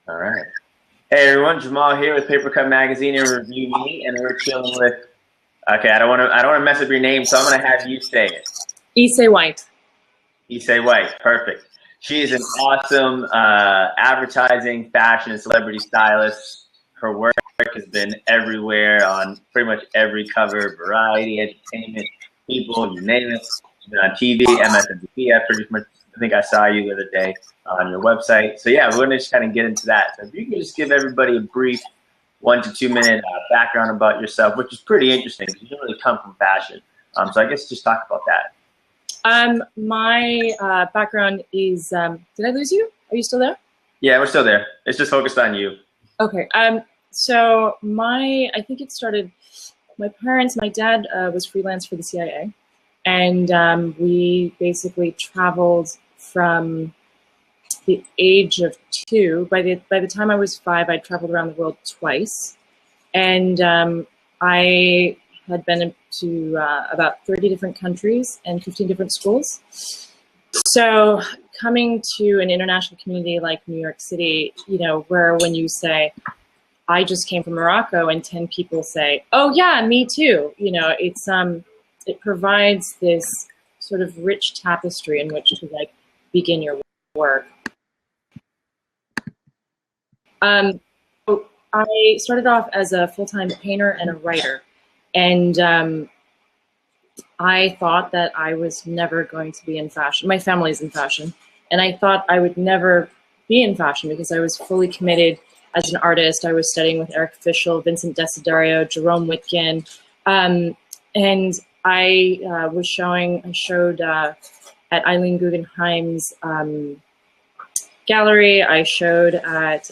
All right. Hey everyone, Jamal here with Paper Cut Magazine and Review Me, and we're chilling with. Okay, I don't want to mess up your name, so I'm gonna have you say it. Issei White. Issei White, perfect. She is an awesome advertising, fashion, and celebrity stylist. Her work has been everywhere on pretty much every cover, Variety, Entertainment, People, you name it. She's been on TV, MSNBC. I think I saw you the other day on your website. So yeah, we're gonna just kind of get into that. So if you can just give everybody a brief 1 to 2 minute background about yourself, which is pretty interesting because you don't really come from fashion. So I guess just talk about that. My background is, did I lose you? Are you still there? Yeah, we're still there. It's just focused on you. Okay. So I think it started, my dad was freelance for the CIA, and we basically traveled from the age of 2. By the time I was 5, I'd traveled around the world twice, and I had been to about 30 different countries and 15 different schools. So coming to an international community like New York City, where when you say, I just came from Morocco, and 10 people say, oh yeah, me too. It provides this sort of rich tapestry in which to begin your work. So I started off as a full-time painter and a writer. And I thought that I was never going to be in fashion. My family's in fashion. And I thought I would never be in fashion because I was fully committed as an artist. I was studying with Eric Fischl, Vincent Desiderio, Jerome Witkin. And I showed at Eileen Guggenheim's gallery. I showed at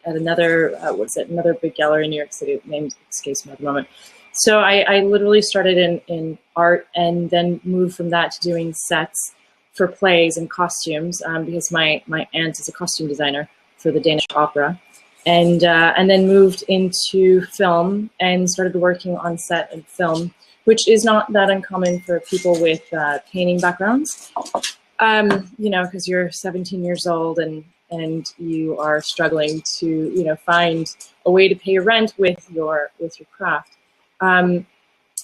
another, another big gallery in New York City, name escapes me at the moment. So I literally started in art and then moved from that to doing sets for plays and costumes because my aunt is a costume designer for the Danish opera. And then moved into film and started working on set and film, which is not that uncommon for people with painting backgrounds. Because you're 17 years old and you are struggling to, find a way to pay your rent with your craft. And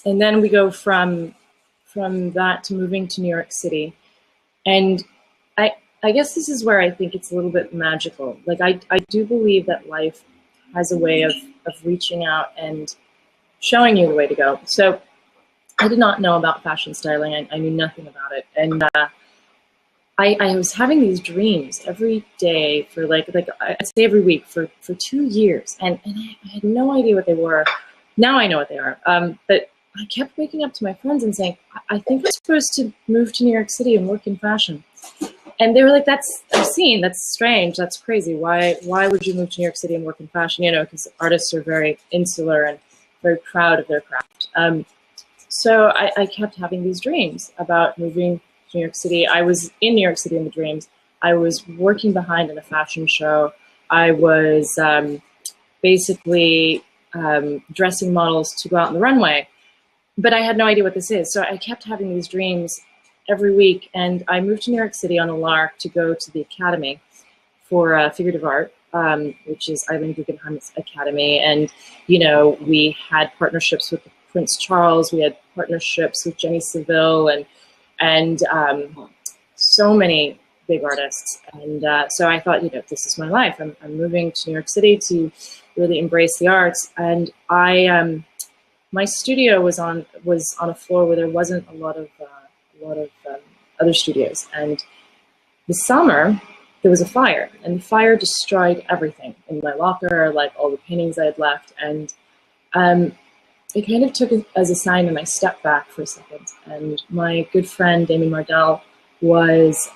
then we go from that to moving to New York City. And I guess this is where I think it's a little bit magical. Like I do believe that life has a way of reaching out and showing you the way to go. So I did not know about fashion styling. I knew nothing about it. And I was having these dreams every day for I'd say every week for 2 years, and I had no idea what they were. Now I know what they are. But I kept waking up to my friends and saying, I think I'm supposed to move to New York City and work in fashion. And they were like, that's obscene, that's strange, that's crazy. Why would you move to New York City and work in fashion? Because artists are very insular and very proud of their craft. So I kept having these dreams about moving New York City. I was in New York City in the dreams. I was working behind in a fashion show. I was basically dressing models to go out on the runway, but I had no idea what this is. So I kept having these dreams every week, and I moved to New York City on a lark to go to the Academy for Figurative Art, which is Eileen Guggenheim's Academy. And, we had partnerships with Prince Charles. We had partnerships with Jenny Saville and so many big artists. And so I thought, this is my life. I'm moving to New York City to really embrace the arts. And my studio was on a floor where there wasn't a lot of other studios. And the summer, there was a fire, and the fire destroyed everything in my locker, like all the paintings I had left. And it kind of took it as a sign, and I stepped back for a second. And my good friend, Damien Mardell, was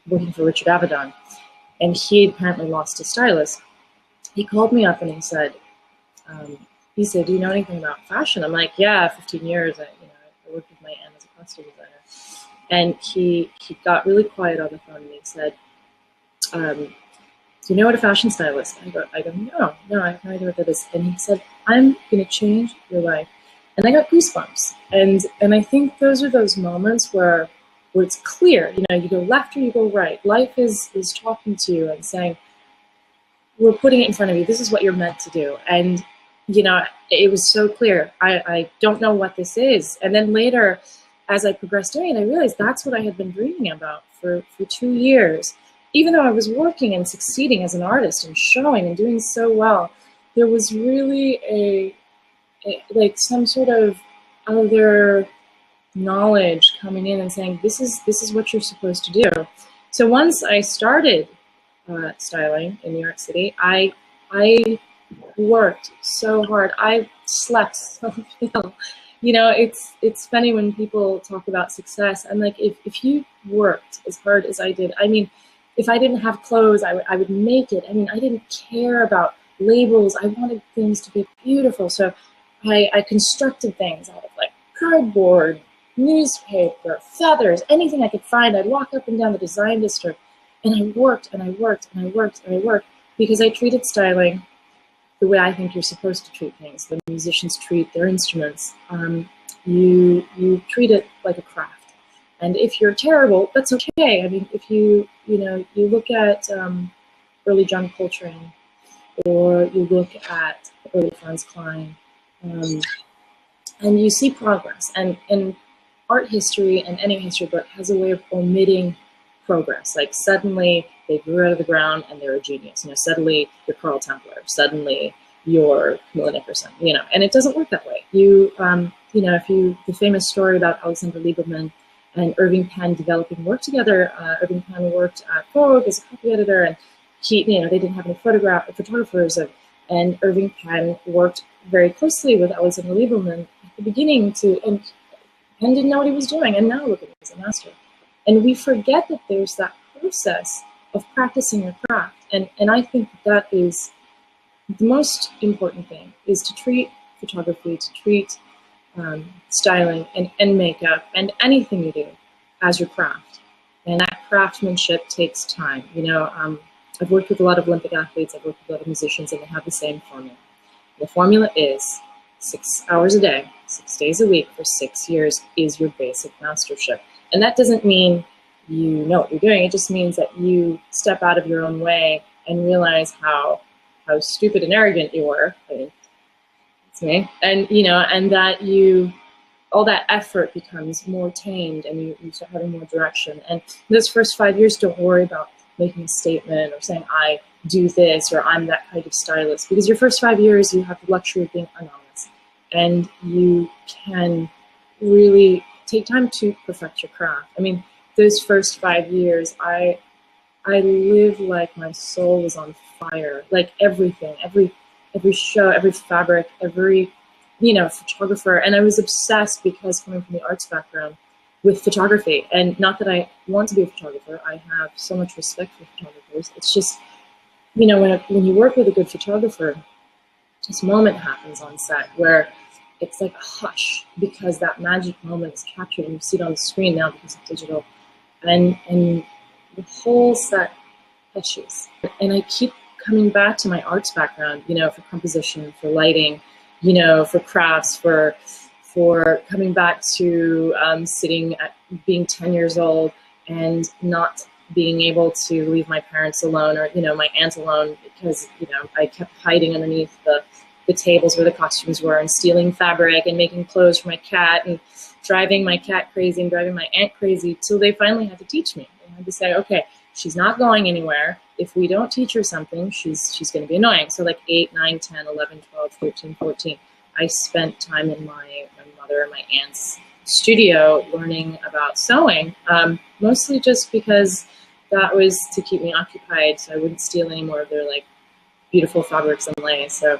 working for Richard Avedon, and he apparently lost his stylist. He called me up and he said, do you know anything about fashion? I'm like, yeah, 15 years. I worked with my aunt as a costume designer. And he got really quiet on the phone and he said, do you know what a fashion stylist? I go, no, I have no idea what that is. And he said, I'm going to change your life. And I got goosebumps. And I think those are those moments where where it's clear, you know, you go left or you go right. Life is talking to you and saying, we're putting it in front of you. This is what you're meant to do. And, you know, it was so clear. I don't know what this is. And then later, as I progressed doing it, I realized that's what I had been dreaming about for 2 years. Even though I was working and succeeding as an artist and showing and doing so well, there was really like some sort of other knowledge coming in and saying, this is what you're supposed to do. So once I started styling in New York City, I worked so hard. I slept so little. You know, it's funny when people talk about success. I'm like, if you worked as hard as I did, I mean, if I didn't have clothes, I would make it. I mean, I didn't care about labels. I wanted things to be beautiful. So I constructed things out of like cardboard, newspaper, feathers, anything I could find. I'd walk up and down the design district, and I worked and I worked and I worked and I worked because I treated styling the way I think you're supposed to treat things. The musicians treat their instruments. You treat it like a craft. And if you're terrible, that's okay. I mean, if you look at early John Coltrane, or you look at early Franz Klein, and you see progress. And art history and any history book has a way of omitting progress. Like suddenly they grew out of the ground and they're a genius. You know, suddenly you're Carl Templer. Suddenly you're Camilla Nickerson. You know, and it doesn't work that way. The famous story about Alexander Lieberman and Irving Penn developing work together. Irving Penn worked at Vogue as a copy editor, and they didn't have any photographers, and Irving Penn worked very closely with Alexander Lieberman at the beginning and Penn didn't know what he was doing, and now look at him as a master. And we forget that there's that process of practicing your craft, and I think that is the most important thing, is to treat photography, to treat styling and makeup and anything you do as your craft. And that craftsmanship takes time. You know, I've worked with a lot of Olympic athletes, I've worked with a lot of musicians, and they have the same formula. The formula is 6 hours a day, 6 days a week for 6 years is your basic mastership. And that doesn't mean you know what you're doing. It just means that you step out of your own way and realize how stupid and arrogant you were. I mean, it's me. And, you know, and that all that effort becomes more tamed and you start having more direction. And those first 5 years, don't worry about making a statement or saying, I do this, or I'm that kind of stylist. Because your first 5 years, you have the luxury of being anonymous. And you can really take time to perfect your craft. I mean, those first 5 years, I lived like my soul was on fire. Like everything, every show, every fabric, every, photographer. And I was obsessed because coming from the arts background with photography. And not that I want to be a photographer. I have so much respect for photographers. It's just, when you work with a good photographer, this moment happens on set where it's like a hush, because that magic moment is captured and you see it on the screen now because of digital. And the whole set hushes. And I keep coming back to my arts background, for composition, for lighting, for crafts, for coming back to sitting at being 10 years old and not being able to leave my parents alone, or, my aunt alone, because, I kept hiding underneath the tables where the costumes were and stealing fabric and making clothes for my cat and driving my cat crazy and driving my aunt crazy, till they finally had to teach me. They had to say, okay, she's not going anywhere. If we don't teach her something, she's going to be annoying. So like 8, 9, 10, 11, 12, 13, 14, I spent time in my mother and my aunt's studio learning about sewing, mostly just because that was to keep me occupied so I wouldn't steal any more of their like beautiful fabrics and lace. So,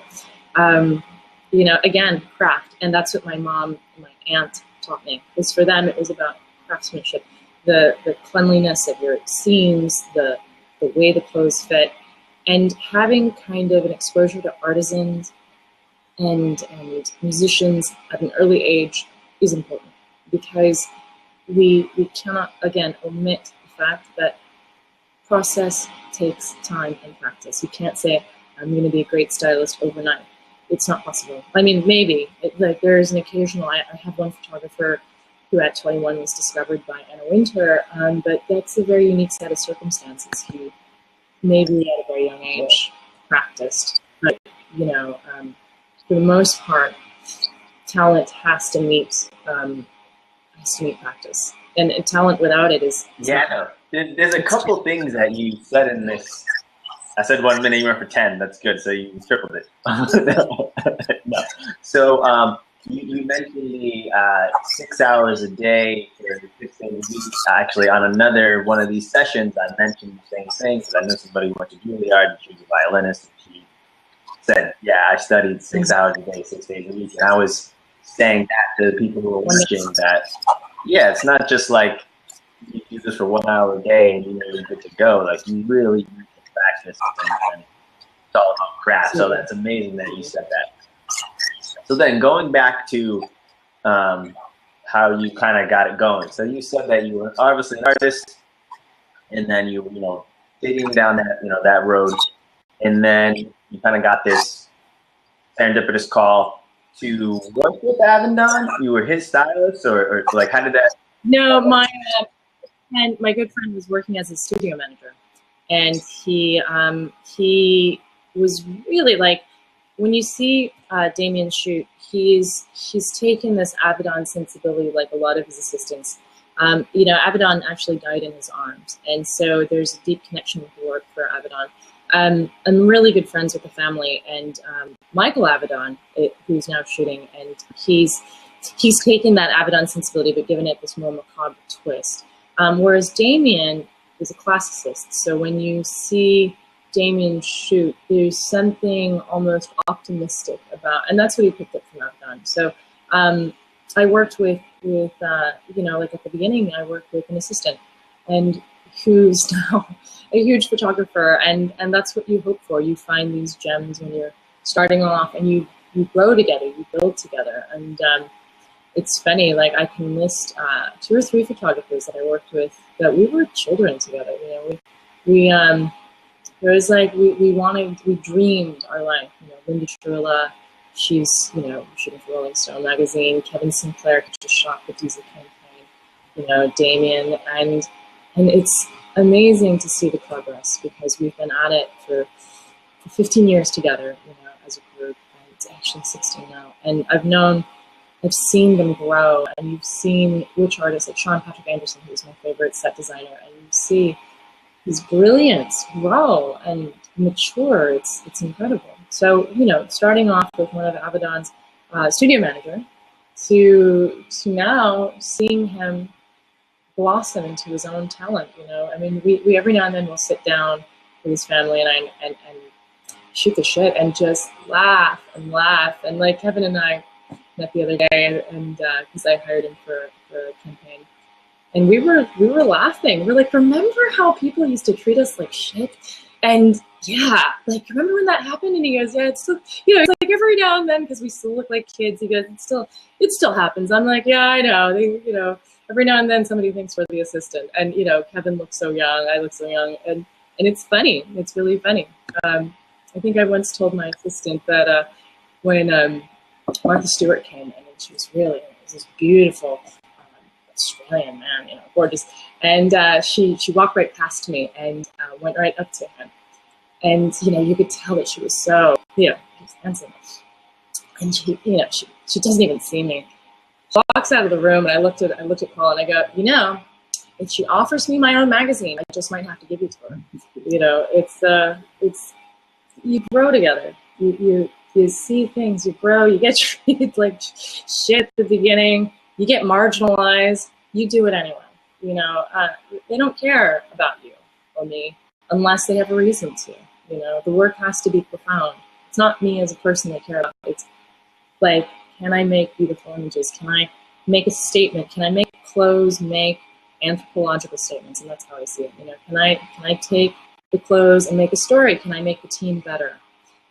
again, craft. And that's what my mom and my aunt taught me. Because for them, it was about craftsmanship, the cleanliness of your seams, the way the clothes fit, and having kind of an exposure to artisans and musicians at an early age is important, because we cannot, again, omit the fact that process takes time and practice. You can't say, I'm going to be a great stylist overnight. It's not possible. I mean, maybe. There is an occasional, I have one photographer who at 21 was discovered by Anna Wintour. But that's a very unique set of circumstances. He maybe at a very young age practiced, but you know, for the most part, talent has to meet practice, and talent without it is yeah. No. There's a couple things that you said in this. I said 1 minute, you went for 10. That's good. So you tripled it. No. So you mentioned the 6 hours a day for 6 days a week. Actually, on another one of these sessions, I mentioned the same thing because I know somebody who went to Juilliard and she was a violinist. And she said, "Yeah, I studied 6 hours a day, 6 days a week." And I was saying that to the people who were watching that, yeah, it's not just like you do this for 1 hour a day and you're good to go. Like you really practice and it's all about craft. So that's amazing that you said that. So then going back to how you kind of got it going. So you said that you were obviously an artist, and then you know digging down that that road, and then you kind of got this serendipitous call to work with Avedon. You were his stylist, or like how did that? No, my good friend was working as a studio manager, and he was really like, when you see Damien shoot, he's taken this Avedon sensibility like a lot of his assistants. You know, Avedon actually died in his arms, and so there's a deep connection with the work for Avedon. I'm really good friends with the family, and Michael Avedon, who's now shooting, and he's taken that Avedon sensibility but given it this more macabre twist. Whereas Damien is a classicist, so when you see Damien shoot, there's something almost optimistic about, and that's what he picked up from Avedon. So I worked with you know, like at the beginning, I worked with an assistant, and who's now a huge photographer, and that's what you hope for. You find these gems when you're starting off, and you grow together, you build together, and it's funny, like I can list 2 or 3 photographers that I worked with that we were children together. You know, it was like we dreamed our life. You know, Linda Churla, she's shooting for Rolling Stone magazine. Kevin Sinclair just shot the Diesel campaign. You know, Damien, and it's amazing to see the progress because we've been at it for 15 years together. You know, as a group, and it's actually 16 now. And I've seen them grow, and you've seen which artists like Sean Patrick Anderson, who's my favorite set designer, and you see his brilliance grow and mature. It's incredible. So, you know, starting off with one of Avedon's studio manager to now seeing him blossom into his own talent. You know, I mean, we every now and then we'll sit down with his family and shoot the shit and just laugh. And like Kevin and I met the other day, and because I hired him for a campaign. And we were laughing. We're like, remember how people used to treat us like shit? And yeah, like, remember when that happened? And he goes, yeah, it's still, you know, it's like every now and then, because we still look like kids. He goes, it still happens. I'm like, yeah, I know. You know, every now and then somebody thinks we're the assistant. And, you know, Kevin looks so young. I look so young. And it's funny. It's really funny. I think I once told my assistant that when Martha Stewart came in, and she was this beautiful Australian man, you know, gorgeous. And she walked right past me and went right up to him. And, you know, you could tell that she was so, you know, he was handsome. And she, you know, she doesn't even see me. She walks out of the room, and I looked at Paul, and I go, you know, if she offers me my own magazine, I just might have to give it to her. You know, it's you grow together. You see things, you grow, you get treated like shit at the beginning. You get marginalized, you do it anyway. You know, they don't care about you or me unless they have a reason to. You know, the work has to be profound. It's not me as a person they care about. It's like, can I make beautiful images? Can I make a statement? Can I make clothes make anthropological statements? And that's how I see it. You know, can I take the clothes and make a story? Can I make the team better?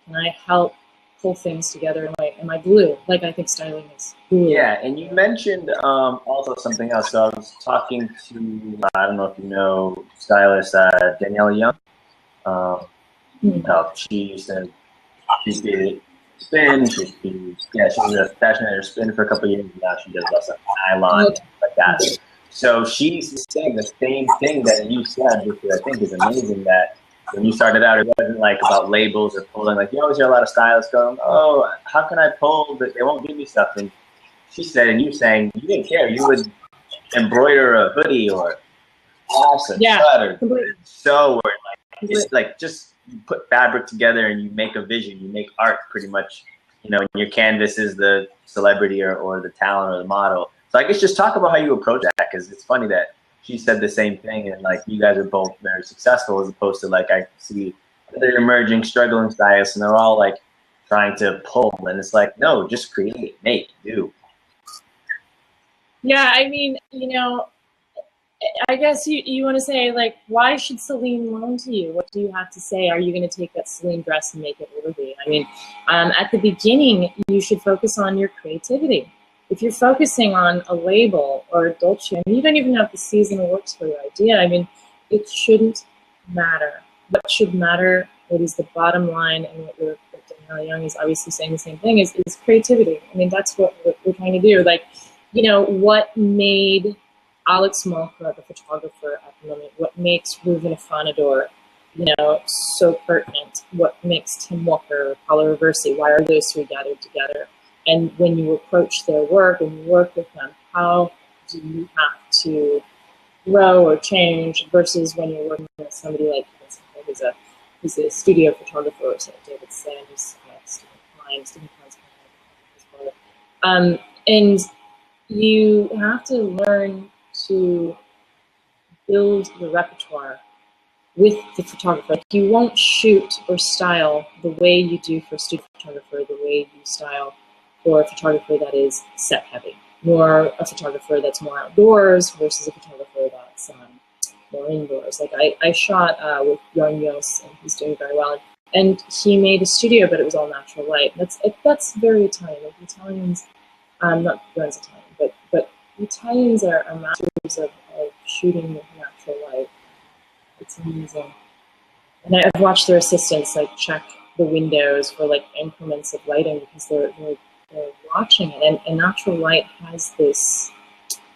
Can I help pull things together? Am I glue? Like, I think styling is glue. Yeah, and you mentioned also something else. So I was talking to, I don't know if you know, stylist Danielle Young. She used to, spin. Yeah, she was a fashion editor spin for a couple of years. Now she does lots of nylon and like that. So she's saying the same thing that you said, which I think is amazing. That when you started out, it wasn't like about labels or pulling. Like you always hear a lot of stylists going, "Oh, how can I pull? But they won't give me stuff." And she said, and you saying you didn't care. You would embroider a hoodie or a sweater. So like it's like just you put fabric together and you make a vision. You make art pretty much. You know, and your canvas is the celebrity or the talent or the model. So I guess just talk about how you approach that, because it's funny that she said the same thing, and like you guys are both very successful, as opposed to like I see other emerging, struggling stylists, and they're all like trying to pull, and it's like, no, just create, make, do. Yeah, I mean, you know, I guess you want to say, like, why should Celine loan to you? What do you have to say? Are you going to take that Celine dress and make it worthy? I mean, at the beginning, you should focus on your creativity. If you're focusing on a label or a Dolce, I mean, you don't even know if the season works for your idea. I mean, it shouldn't matter. What should matter, what is the bottom line, and what Danielle Young is obviously saying the same thing, is creativity. I mean, that's what we're trying to do. Like, you know, what made Alex Malka, the photographer at the moment, what makes Reuven Afanador, you know, so pertinent? What makes Tim Walker, Paolo Reversi, why are those three gathered together? And when you approach their work and you work with them, how do you have to grow or change versus when you're working with somebody like who's a studio photographer, or say David Sanders, Stephen Kline's as well. And you have to learn to build your repertoire with the photographer. Like, you won't shoot or style the way you do for a studio photographer, the way you style for a photographer that is set heavy, nor a photographer that's more outdoors versus a photographer that's more indoors. Like I shot with Jan Jos, and he's doing very well. And he made a studio, but it was all natural light. That's very Italian. Like Italians, not John's Italian, but Italians are masters of shooting with natural light. It's amazing. And I've watched their assistants like check the windows for like increments of lighting, because they're watching it, and natural light has this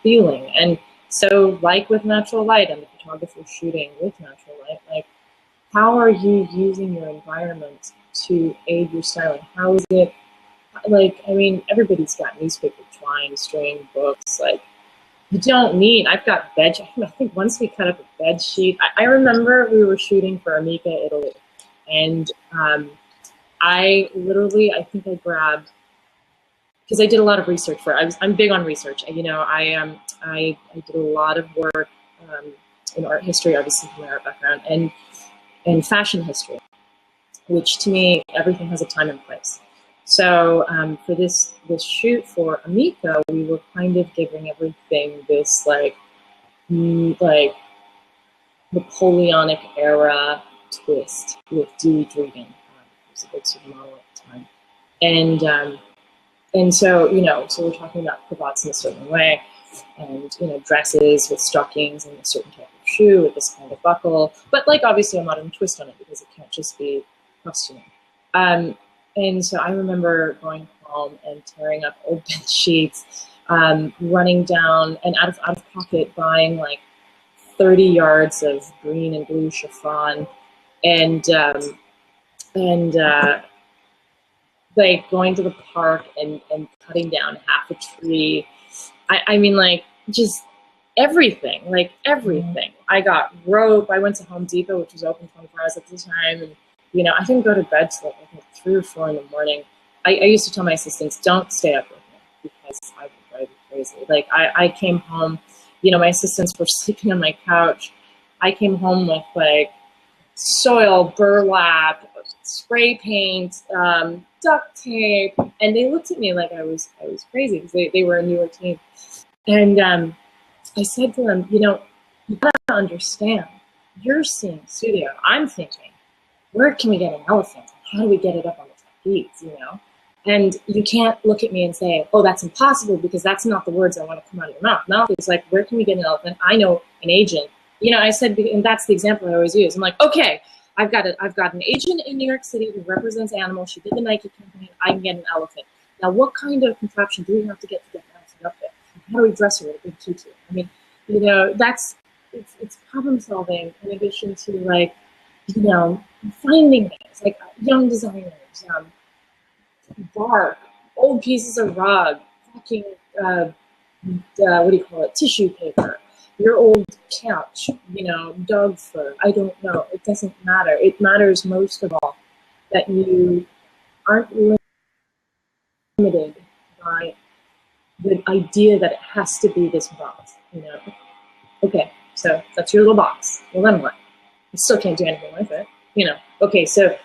feeling. And so, like with natural light and the photographer shooting with natural light, like, how are you using your environment to aid your styling? How is it, like, I mean, everybody's got newspaper twine, string, books, like, you don't need, I've got bed, I think once we cut up a bed sheet, I remember we were shooting for Amica, Italy, and I think I grabbed, because I did a lot of research for it. I'm big on research. You know, I did a lot of work in art history, obviously from my art background, and fashion history, which to me, everything has a time and place. So for this shoot for Amica, we were kind of giving everything this like Napoleonic era twist with Dewey Dregan, who's a big supermodel at the time, and so, you know, so we're talking about cravats in a certain way, and, you know, dresses with stockings and a certain type of shoe with this kind of buckle, but like obviously a modern twist on it, because it can't just be costuming. And so I remember going home and tearing up old bed sheets, running down and out of pocket buying like 30 yards of green and blue chiffon, and like going to the park and cutting down half a tree. I mean, like, just everything, like everything. I got rope. I went to Home Depot, which was open 24 hours at the time. And, you know, I didn't go to bed till like, I think 3 or 4 in the morning. I used to tell my assistants, don't stay up with me, because I would drive you crazy. Like, I came home, you know, my assistants were sleeping on my couch. I came home with like soil, burlap, spray paint, duct tape, and they looked at me like I was crazy, because they were a newer team. And I said to them, you know, you gotta understand, you're seeing studio. I'm thinking, where can we get an elephant? How do we get it up on the trapeze, you know? And you can't look at me and say, oh, that's impossible, because that's not the words I want to come out of your mouth. Mouth is like, where can we get an elephant? I know an agent. You know, I said, and that's the example I always use. I'm like, okay, I've got an agent in New York City who represents animals. She did the Nike campaign. I can get an elephant. Now, what kind of contraption do we have to get an elephant up there? How do we dress her with a big tutu? I mean, you know, it's problem solving in addition to, like, you know, finding things like young designers, bark, old pieces of rug, fucking what do you call it? Tissue paper, your old couch, you know, dog fur. I don't know. It doesn't matter. It matters most of all that you aren't limited by the idea that it has to be this box, you know. Okay, so that's your little box. Well, then what? You still can't do anything with it, you know. Okay, so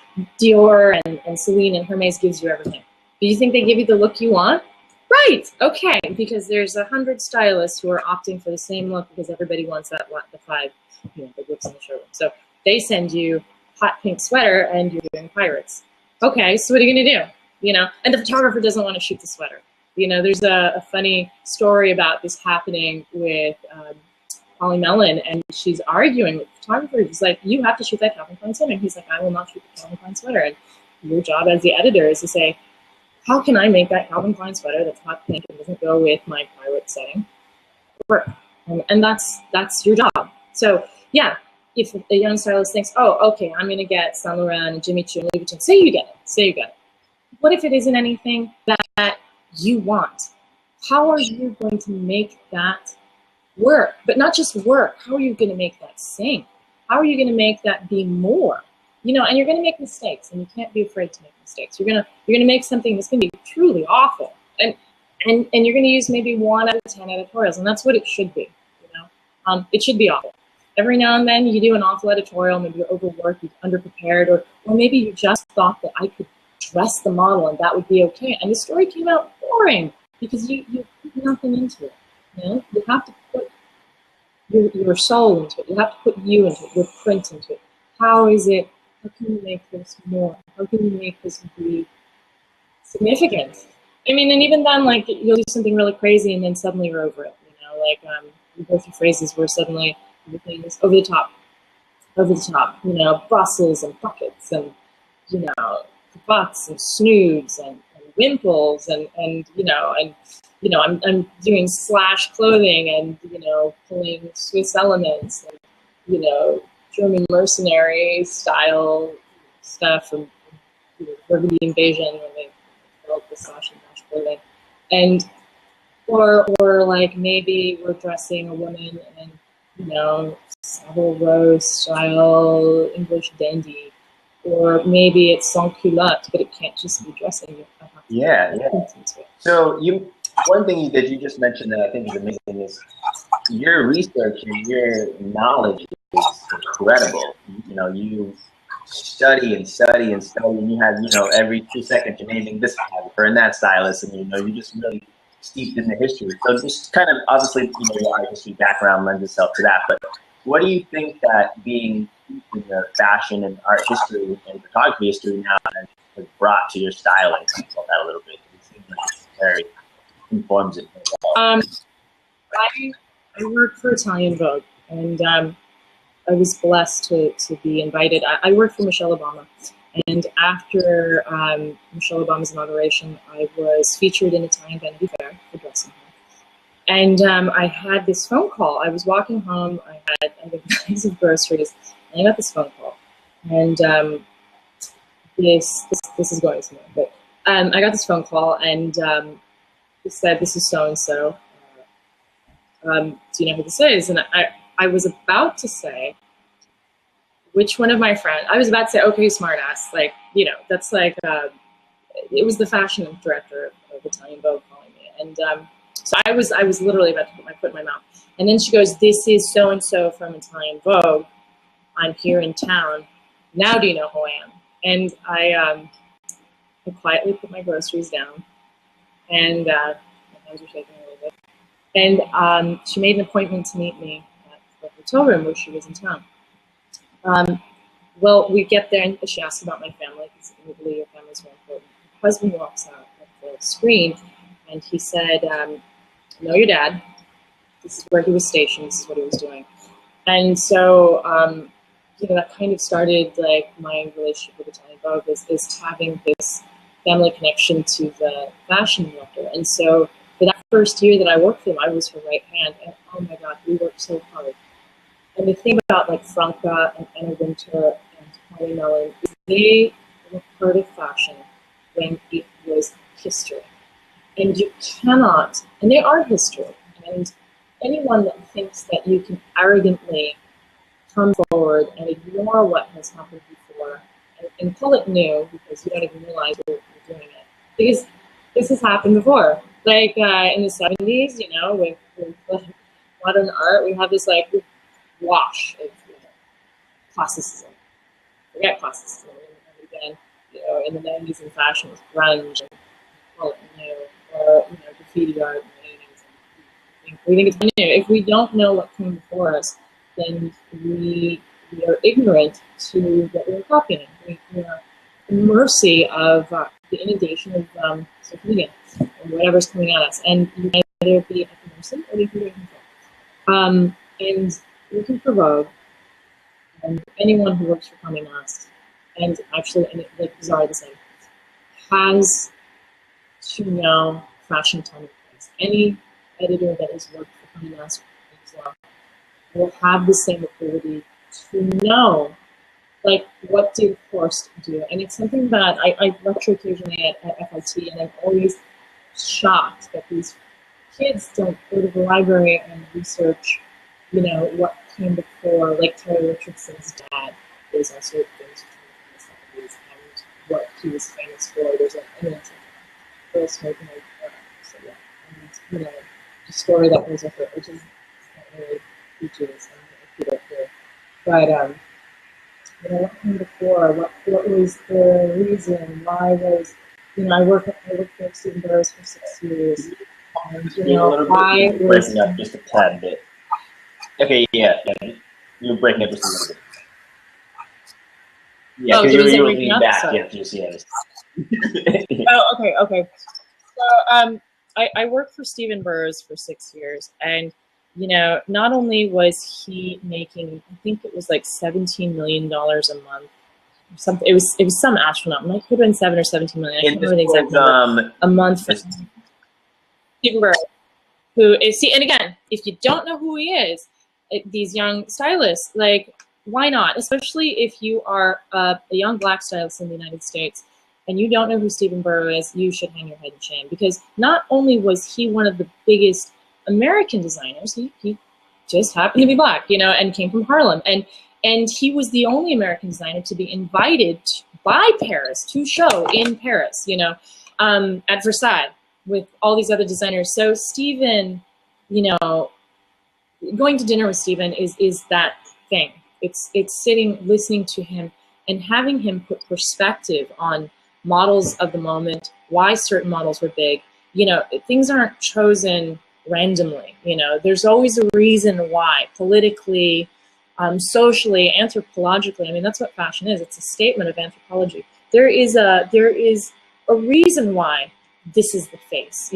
Dior and Celine and Hermes gives you everything. Do you think they give you the look you want? Right, okay, because there's 100 stylists who are opting for the same look because everybody wants that, the 5, you know, that looks in the showroom. So they send you hot pink sweater and you're doing pirates. Okay, so what are you gonna do? You know, and the photographer doesn't want to shoot the sweater. You know, there's a funny story about this happening with Polly Mellon, and she's arguing with the photographer. He's like, you have to shoot that Calvin Klein sweater. And he's like, I will not shoot the Calvin Klein sweater. And your job as the editor is to say, how can I make that Calvin Klein sweater that's hot pink and doesn't go with my pirate setting work? And that's your job. So yeah, if a young stylist thinks, oh, okay, I'm gonna get Saint Laurent and Jimmy Choo and Louis Vuitton, say you get it. What if it isn't anything that you want? How are you going to make that work? But not just work, how are you gonna make that sing? How are you gonna make that be more? You know, and you're gonna make mistakes, and you can't be afraid to make mistakes. You're gonna make something that's gonna be truly awful, and you're gonna use maybe 1 out of 10 editorials, and that's what it should be. You know, it should be awful. Every now and then you do an awful editorial, maybe you're overworked, you're underprepared, or maybe you just thought that I could dress the model and that would be okay, and the story came out boring because you put nothing into it. You know, you have to put your soul into it. You have to put you into it, your print into it. How can you make this more? How can you make this be significant? I mean, and even then, like, you'll do something really crazy and then suddenly you're over it. You know, like, you go through phrases where suddenly everything is over the top, you know, Brussels and buckets and, you know, butts and snoods and wimples and you know, I'm doing slash clothing and, you know, pulling Swiss elements and, you know, German mercenary style stuff from, you know, Burgundy Invasion when they built the slash and dash clothing, and or like maybe we're dressing a woman in, you know, Savile Row style English dandy, or maybe it's sans culotte, but it can't just be dressing. You have to yeah. So one thing that you just mentioned that I think is amazing is your research and your knowledge is incredible. You know, you study and study and study, and you have, you know, every 2 seconds you're naming this photographer and that stylist, and, you know, you're just really steeped in the history. So just kind of, obviously, you know, your art history background lends itself to that, but what do you think that being in the fashion and art history and photography history now has brought to your styling? Talk about that a little bit. It seems like it's very informs it. I work for Italian Vogue, and I was blessed to be invited. I worked for Michelle Obama, and after Michelle Obama's inauguration, I was featured in Italian Vanity Fair for dressing her. And I had this phone call. I was walking home. I had a bags of groceries, and I got this phone call. And this is going somewhere, but I got this phone call, and it said, "This is so and so. Do you know who this is?" And I was about to say which one of my friends. I was about to say, "Okay, smartass." Like, you know, that's like it was the fashion director of Italian Vogue calling me, and so I was literally about to put my foot in my mouth. And then she goes, "This is so and so from Italian Vogue. I'm here in town. Now do you know who I am?" And I quietly put my groceries down, and my hands were shaking a little bit. And she made an appointment to meet me at the hotel room where she was in town. Well, we get there, and she asks about my family, because in Italy your family is very important. My husband walks out at the screen, and he said, "I know your dad. This is where he was stationed. This is what he was doing." And so that kind of started like my relationship with Italian Vogue is having this family connection to the fashion director. And so for that first year that I worked with him, I was her right hand, and oh my God, we worked so hard. And the thing about like Franca and Anna Wintour and Molly Mellon is they were part of fashion when it was history. And you cannot, and they are history, and anyone that thinks that you can arrogantly come forward and ignore what has happened before and call it new because you don't even realize you're doing it. Because this has happened before. Like in the 70s, with modern art, we have this like wash of classicism. Forget classicism. And again, in the 90s in fashion, it was grunge and call it new, or graffiti art in the 80s. We think it's new. If we don't know what came before us, then we are ignorant to what we're copying. We are at the mercy of the inundation of social media and whatever's coming at us. And you can either be at the mercy or you can be in control. And looking for Vogue, and anyone who works for Condé Nast, and actually, like Bazaar the same, has to know fashion time and place. Any editor that has worked for Condé Nast as well will have the same ability to know, like, what did Horst do? And it's something that I lecture occasionally at FIT, and I'm always shocked that these kids don't go to the library and research, what came before. Like Terry Richardson's dad is also famous for the 70s, and what he was famous for. There's an internet girl smoking like so yeah, and the story that goes with it, which is not really features and repeat it here. But what came before? What was the reason? Why was I worked for Stephen Burrows for 6 years, and why was breaking up just a tad bit? Okay, yeah, you were breaking up just a little bit. Yeah, because you were leaning back. Sorry. Yeah, just yes. Oh, okay. So I worked for Stephen Burrows for 6 years, and not only was he making, I think it was like $17 million a month. Something. It was some astronaut. It could have been 7 or 17 million. I can't remember the exact number. A month for Stephen Burrows, who is and again, if you don't know who he is, these young stylists, like, why not? Especially if you are a young black stylist in the United States and you don't know who Stephen Burrows is, you should hang your head in shame, because not only was he one of the biggest American designers, he just happened to be black, and came from Harlem, and he was the only American designer to be invited by Paris to show in Paris, at Versailles with all these other designers. So Stephen, going to dinner with Stephen is that thing. It's sitting, listening to him, and having him put perspective on models of the moment, why certain models were big. Things aren't chosen randomly. There's always a reason why, politically, socially, anthropologically. I mean, that's what fashion is. It's a statement of anthropology. There is a reason why this is the face,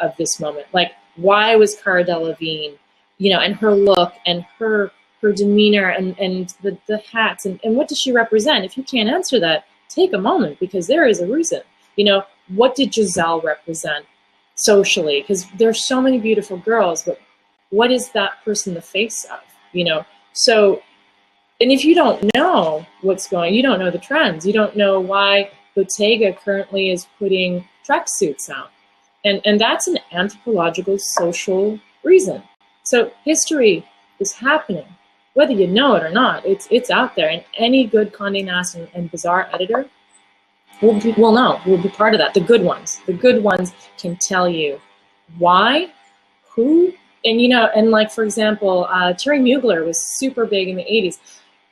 of this moment. Like, why was Cara Delevingne, and her look and her demeanor and the hats and what does she represent? If you can't answer that, take a moment, because there is a reason. What did Giselle represent socially? Because there's so many beautiful girls, but what is that person the face of? So, and if you don't know what's you don't know the trends, you don't know why Bottega currently is putting tracksuits out. And that's an anthropological, social reason. So history is happening, whether you know it or not. It's out there, and any good Condé Nast and Bazaar editor will be part of that. The good ones can tell you why, who, and and like, for example, Terry Mugler was super big in the 80s.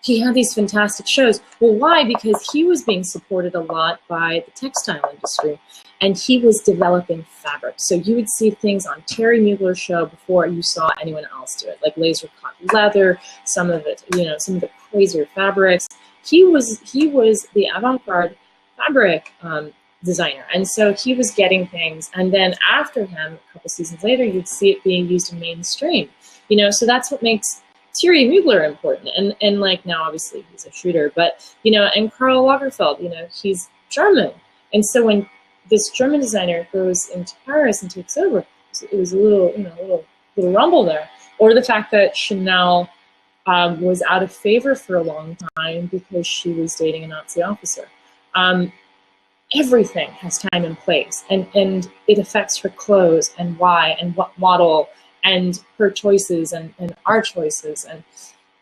He had these fantastic shows. Well, why? Because he was being supported a lot by the textile industry, and he was developing fabric. So you would see things on Terry Mugler's show before you saw anyone else do it, like laser cut leather, some of it, some of the crazier fabrics. He was the avant-garde fabric designer, and so he was getting things. And then after him, a couple seasons later, you'd see it being used in mainstream. So that's what makes Thierry Mugler important, and like now obviously he's a shooter, but and Karl Lagerfeld, he's German, and so when this German designer goes into Paris and takes over, it was a little little rumble there, or the fact that Chanel was out of favor for a long time because she was dating a Nazi officer. Everything has time and place, and it affects her clothes and why and what model and her choices and our choices. And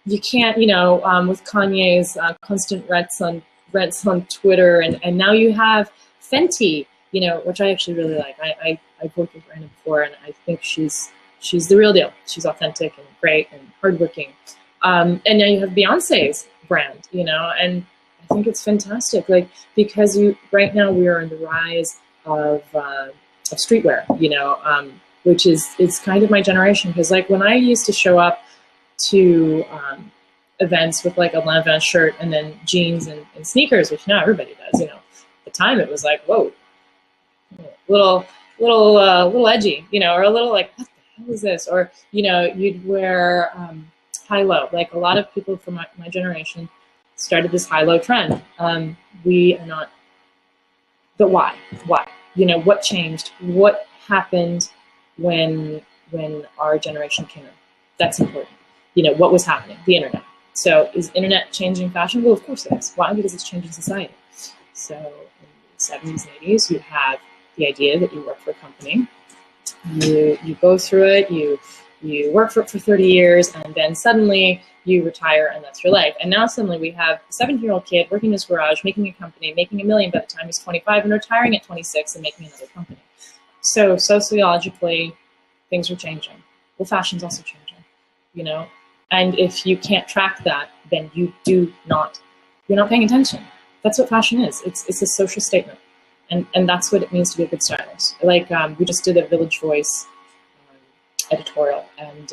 you can't, with Kanye's constant rants on Twitter, and now you have Fenty, which I actually really like. I've worked with Brandon before, and I think she's the real deal. She's authentic and great and hardworking. And now you have Beyonce's brand, and I think it's fantastic, because right now we are in the rise of streetwear, which is kind of my generation. Because when I used to show up to events with a Lanvin shirt and then jeans and sneakers, which now everybody does, at the time it was like, whoa, little edgy, or a little what the hell is this? Or you'd wear high-low. A lot of people from my generation started this high-low trend. We are not, but why? Why? What changed? What happened when our generation came in? That's important. What was happening? The internet. So is internet changing fashion? Well, of course it is. Why? Because it's changing society. So in the 70s and 80s, you have the idea that you work for a company. You go through it, you work for it for 30 years, and then suddenly you retire, and that's your life. And now suddenly we have a 17-year-old kid working in his garage, making a company, making $1 million by the time he's 25, and retiring at 26 and making another company. So sociologically, things are changing. Well, fashion's also changing, And if you can't track that, then you're not paying attention. That's what fashion is. It's a social statement. And that's what it means to be a good stylist. We just did a Village Voice editorial, and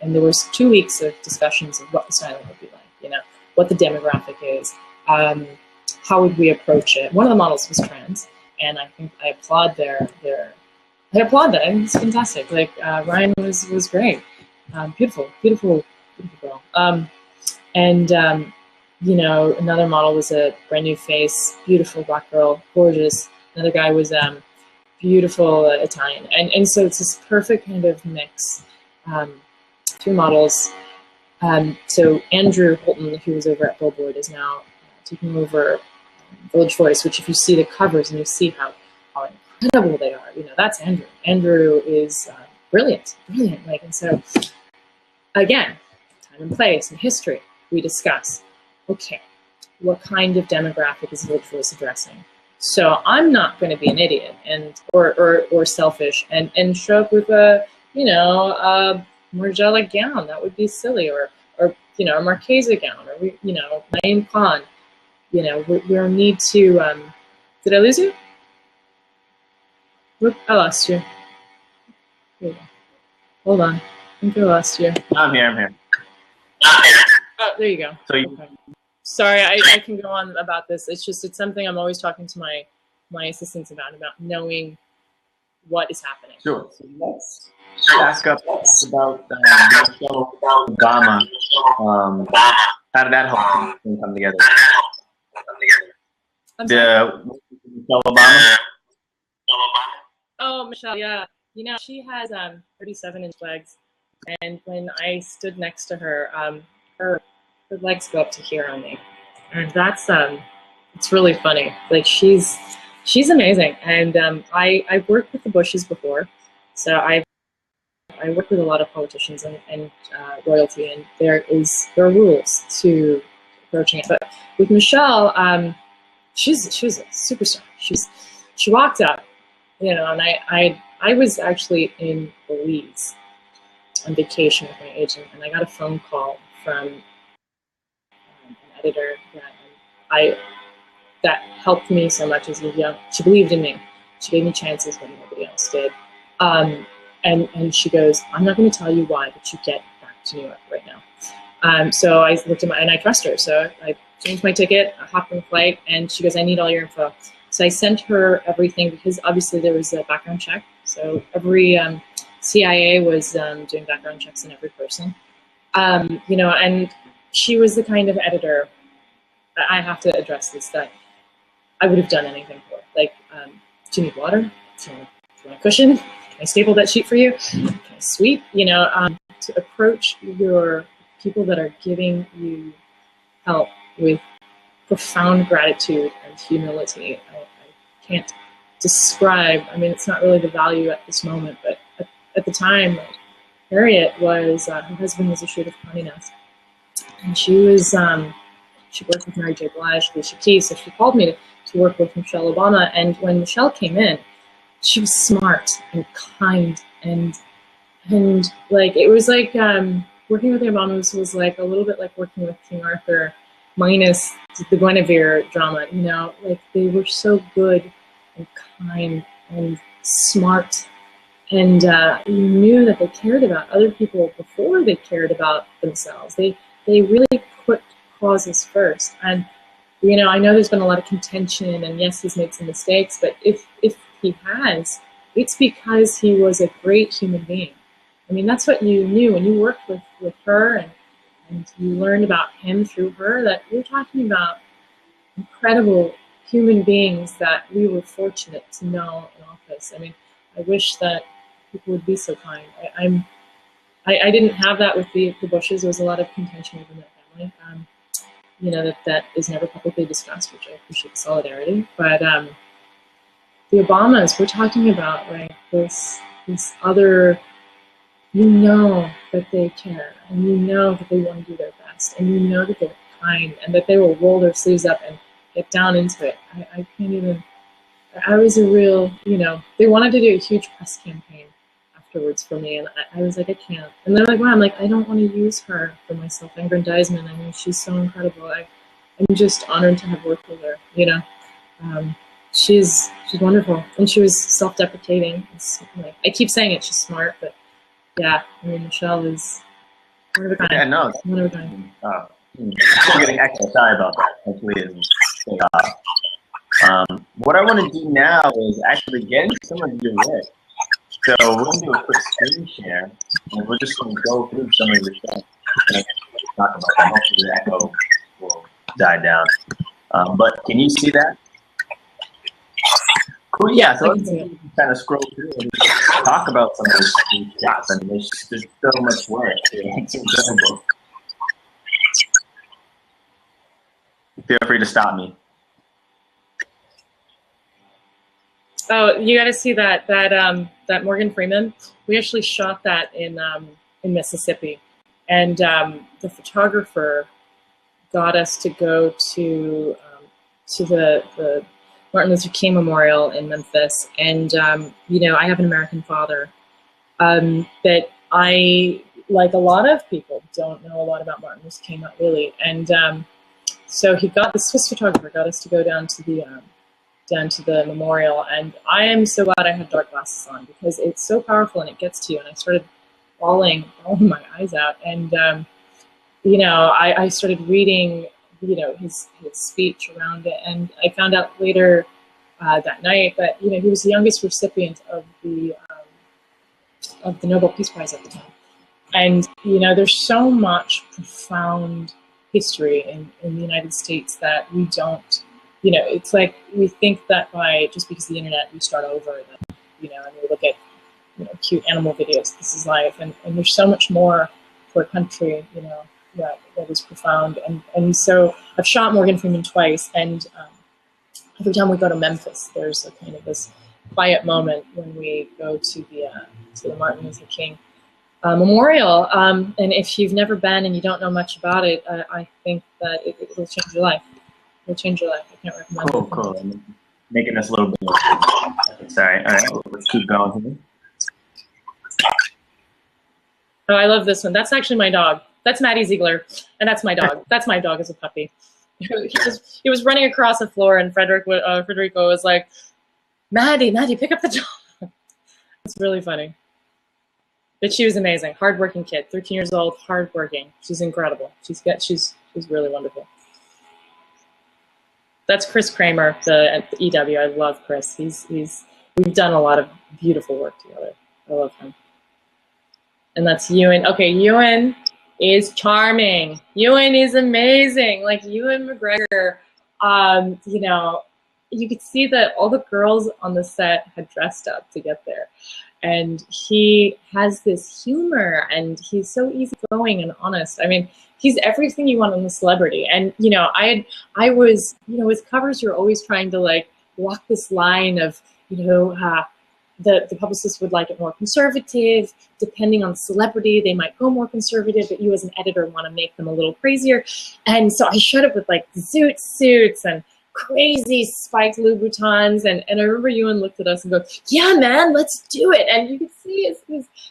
there was 2 weeks of discussions of what the styling would be like, what the demographic is, how would we approach it. One of the models was trans, and I think I applaud I applaud that. I think it's fantastic. Ryan was great, beautiful girl. Another model was a brand new face, beautiful black girl, gorgeous. Another guy was beautiful Italian, and so it's this perfect kind of mix. 3 models. So Andrew Holton, who was over at Billboard, is now taking over Village Voice. Which, if you see the covers and you see how incredible they are, that's Andrew. Andrew is brilliant. And so again, time and place and history. We discuss. Okay, what kind of demographic is Village Voice addressing? So I'm not going to be an idiot or selfish and show up with a Margiela gown. That would be silly, or a Marchesa gown, or Naeem Khan. We'll need to. Did I lose you? Whoop, I lost you. Here you go. Hold on, I think I lost you. I'm here. Oh, there you go. So okay. Sorry, I can go on about this. It's something I'm always talking to my assistants about knowing what is happening. Sure. So let's back up about Michelle Obama. How did that whole thing come together? Michelle Obama? Oh, Michelle, yeah. She has 37-inch legs, and when I stood next to her, her legs go up to here on me, and that's it's really funny. She's amazing, and I've worked with the Bushes before, so I work with a lot of politicians and royalty, and there are rules to approaching it. But with Michelle, she's a superstar. She walked up, and I was actually in Belize on vacation with my agent, and I got a phone call from an editor that helped me so much as a young. She believed in me. She gave me chances when nobody else did. And she goes, I'm not going to tell you why, but you get back to New York right now. So I looked at and I trust her. So I changed my ticket, I hopped on the flight, and she goes, I need all your info. So I sent her everything because obviously there was a background check. So every CIA was doing background checks on every person. You know, and she was the kind of editor, I have to address this, that I would have done anything for. Like, do you need water? Do you want a cushion? Can I staple that sheet for you? Can I sweep? You know, to approach your people that are giving you help with profound gratitude and humility. I can't describe, I mean, it's not really the value at this moment, but at the time, Harriet was, her husband was a shoot of Condé Nast, and she was, she worked with Mary J. Blige, Alicia Keys, so she called me to work with Michelle Obama, and when Michelle came in, she was smart and kind, and like, it was like, working with the Obamas was like a little bit like working with King Arthur, minus the Guinevere drama, you know, like they were so good and kind and smart, and you knew that they cared about other people before they cared about themselves. They really put causes first. And you know, I know there's been a lot of contention, and yes, he's made some mistakes, but if he has, it's because he was a great human being. I mean, that's what you knew when you worked with her, and you learned about him through her, that you're talking about incredible human beings that we were fortunate to know in office. I mean, I wish that people would be so kind. I didn't have that with the Bushes. There was a lot of contention within that family. You know, that is never publicly discussed, which I appreciate the solidarity. But the Obamas, we're talking about like this other, you know that they care, and you know that they want to do their best, and you know that they're kind, and that they will roll their sleeves up and get down into it. I can't even, I was a real, you know, they wanted to do a huge press campaign afterwards for me, and I was like, I can't. And they're like, wow, I'm like, I don't want to use her for my self-aggrandizement. I mean, she's so incredible. I'm just honored to have worked with her, you know. She's wonderful, and she was self-deprecating. Like, I keep saying it, she's smart, but yeah, I mean, Michelle is one of a kind. Yeah, no. One of a kind. I'm getting extra. Sorry about that. Hopefully it doesn't stay off. What I want to do now is actually get into some of your work. So we're going to do a quick screen share, and we're just going to go through some of your stuff and talk about that. Hopefully the echo will die down. But can you see that? Cool. Yeah. So let's kind of scroll through and talk about some of these shots. I mean, there's so much work. It's incredible. Feel free to stop me. Oh, you got to see that Morgan Freeman. We actually shot that in Mississippi, and the photographer got us to go to the Martin Luther King Memorial in Memphis, and you know, I have an American father, but I, like a lot of people, don't know a lot about Martin Luther King, not really, and so the Swiss photographer got us to go down to the memorial, and I am so glad I had dark glasses on, because it's so powerful and it gets to you. And I started bawling my eyes out, and you know, I started reading, you know, his speech around it, and I found out later that night that, you know, he was the youngest recipient of the Nobel Peace Prize at the time. And you know, there's so much profound history in the United States that we don't. You know, it's like we think that just because the internet, we start over, and, you know, and we look at, you know, cute animal videos. This is life, and there's so much more for a country, you know, that is profound. And so I've shot Morgan Freeman twice, and every time we go to Memphis, there's a kind of this quiet moment when we go to the Martin Luther King Memorial. And if you've never been and you don't know much about it, I think that it will change your life. It'll change your life. I can't recommend it. Cool. Making us a little bit. Sorry. All right. Let's keep going here. Oh, I love this one. That's actually my dog. That's Maddie Ziegler, and that's my dog. That's my dog as a puppy. He was running across the floor, and Federico was like, Maddie, pick up the dog. It's really funny. But she was amazing. Hardworking kid. 13 years old. Hardworking. She's incredible. She's really wonderful. That's Chris Kramer at the EW. I love Chris. We've done a lot of beautiful work together. I love him. And that's Ewan. Okay, Ewan is charming. Ewan is amazing. Like Ewan McGregor, you know, you could see that all the girls on the set had dressed up to get there. And he has this humor and he's so easygoing and honest. I mean, he's everything you want in a celebrity. And, you know, I was, you know, with covers, you're always trying to like walk this line of, you know, the publicist would like it more conservative. Depending on the celebrity, they might go more conservative, but you as an editor want to make them a little crazier. And so I showed up with like zoot suits and crazy spiked Louboutins. And I remember Ewan looked at us and go, yeah, man, let's do it. And you could see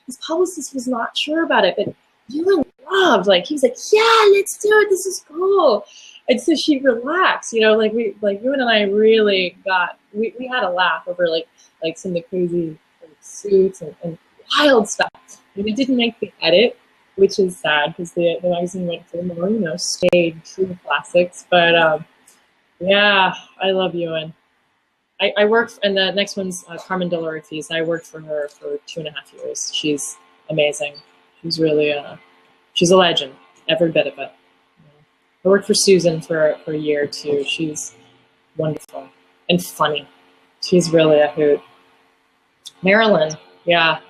his publicist was not sure about it, but Ewan loved, like, he was like, yeah, let's do it. This is cool. And so she relaxed, you know, like Ewan and I really got, we had a laugh over like some of the crazy like, suits and wild stuff. And it didn't make the edit, which is sad because the magazine went for more, you know, stayed true classics. But yeah, I love Ewan. I worked, and the next one's Carmen De Laurentiis. I worked for her for 2.5 years. She's amazing. She's really she's a legend, every bit of it. I worked for Susan for a year or two. She's wonderful and funny. She's really a hoot. Marilyn, yeah,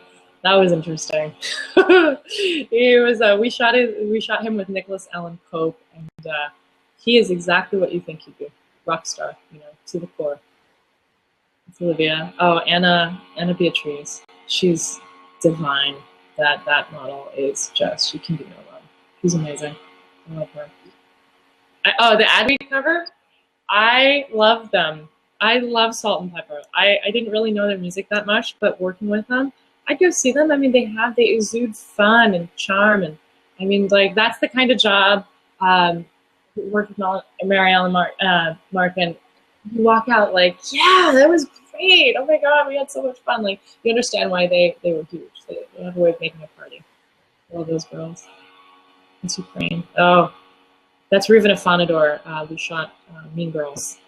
that was interesting. He was. We shot him with Nicholas Allen Cope, and he is exactly what you think he'd be. Rock star, you know, to the core. It's Olivia. Oh, Anna Beatrice. She's divine. That model is just, she can do no wrong. She's amazing. I love her. Oh, the Adweek cover? I love them. I love Salt and Pepper. I didn't really know their music that much, but working with them, I'd go see them. I mean, they exude fun and charm. And I mean, like, that's the kind of job, working with Mary Ellen Mark, and you walk out like, yeah, that was great. Oh my God, we had so much fun. Like, you understand why they were huge. They have a way of making a party. I love those girls. It's Ukraine. Oh, that's Ruben Afanador. We shot Mean Girls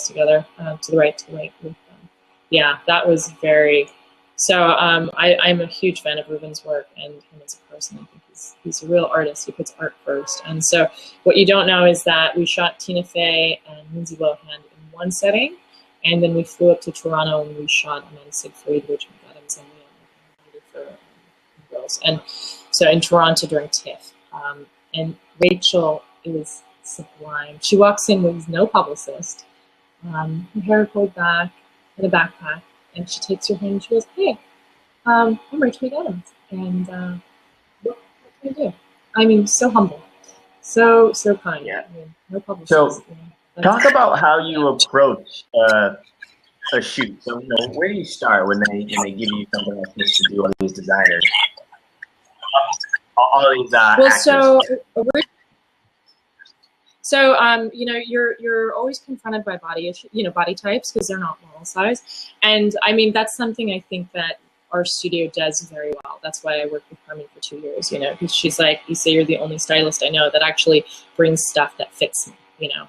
together, to the right with them. Yeah, that was very, so I'm a huge fan of Ruben's work and him as a person. I think he's a real artist. He puts art first. And so what you don't know is that we shot Tina Fey and Lindsay Lohan in one setting, and then we flew up to Toronto and we shot Amanda Siegfried, Rachel McAdams, and Liam for Girls. And so in Toronto during TIFF. And Rachel is sublime. She walks in with no publicist, her hair pulled back, and a backpack, and she takes her hand and she goes, hey, I'm Rachel McAdams, and what can I do? I mean, so humble, so kind. Yeah. I mean, no publicist. So, you know, talk about how you approach a shoot. So, you know, where do you start when they give you something like this to do, all these designers? All these well, actors. So you know, you're always confronted by body types because they're not model size, and I mean that's something I think that our studio does very well. That's why I worked with Carmen for 2 years. You know, because she's like, you say you're the only stylist I know that actually brings stuff that fits me. You know,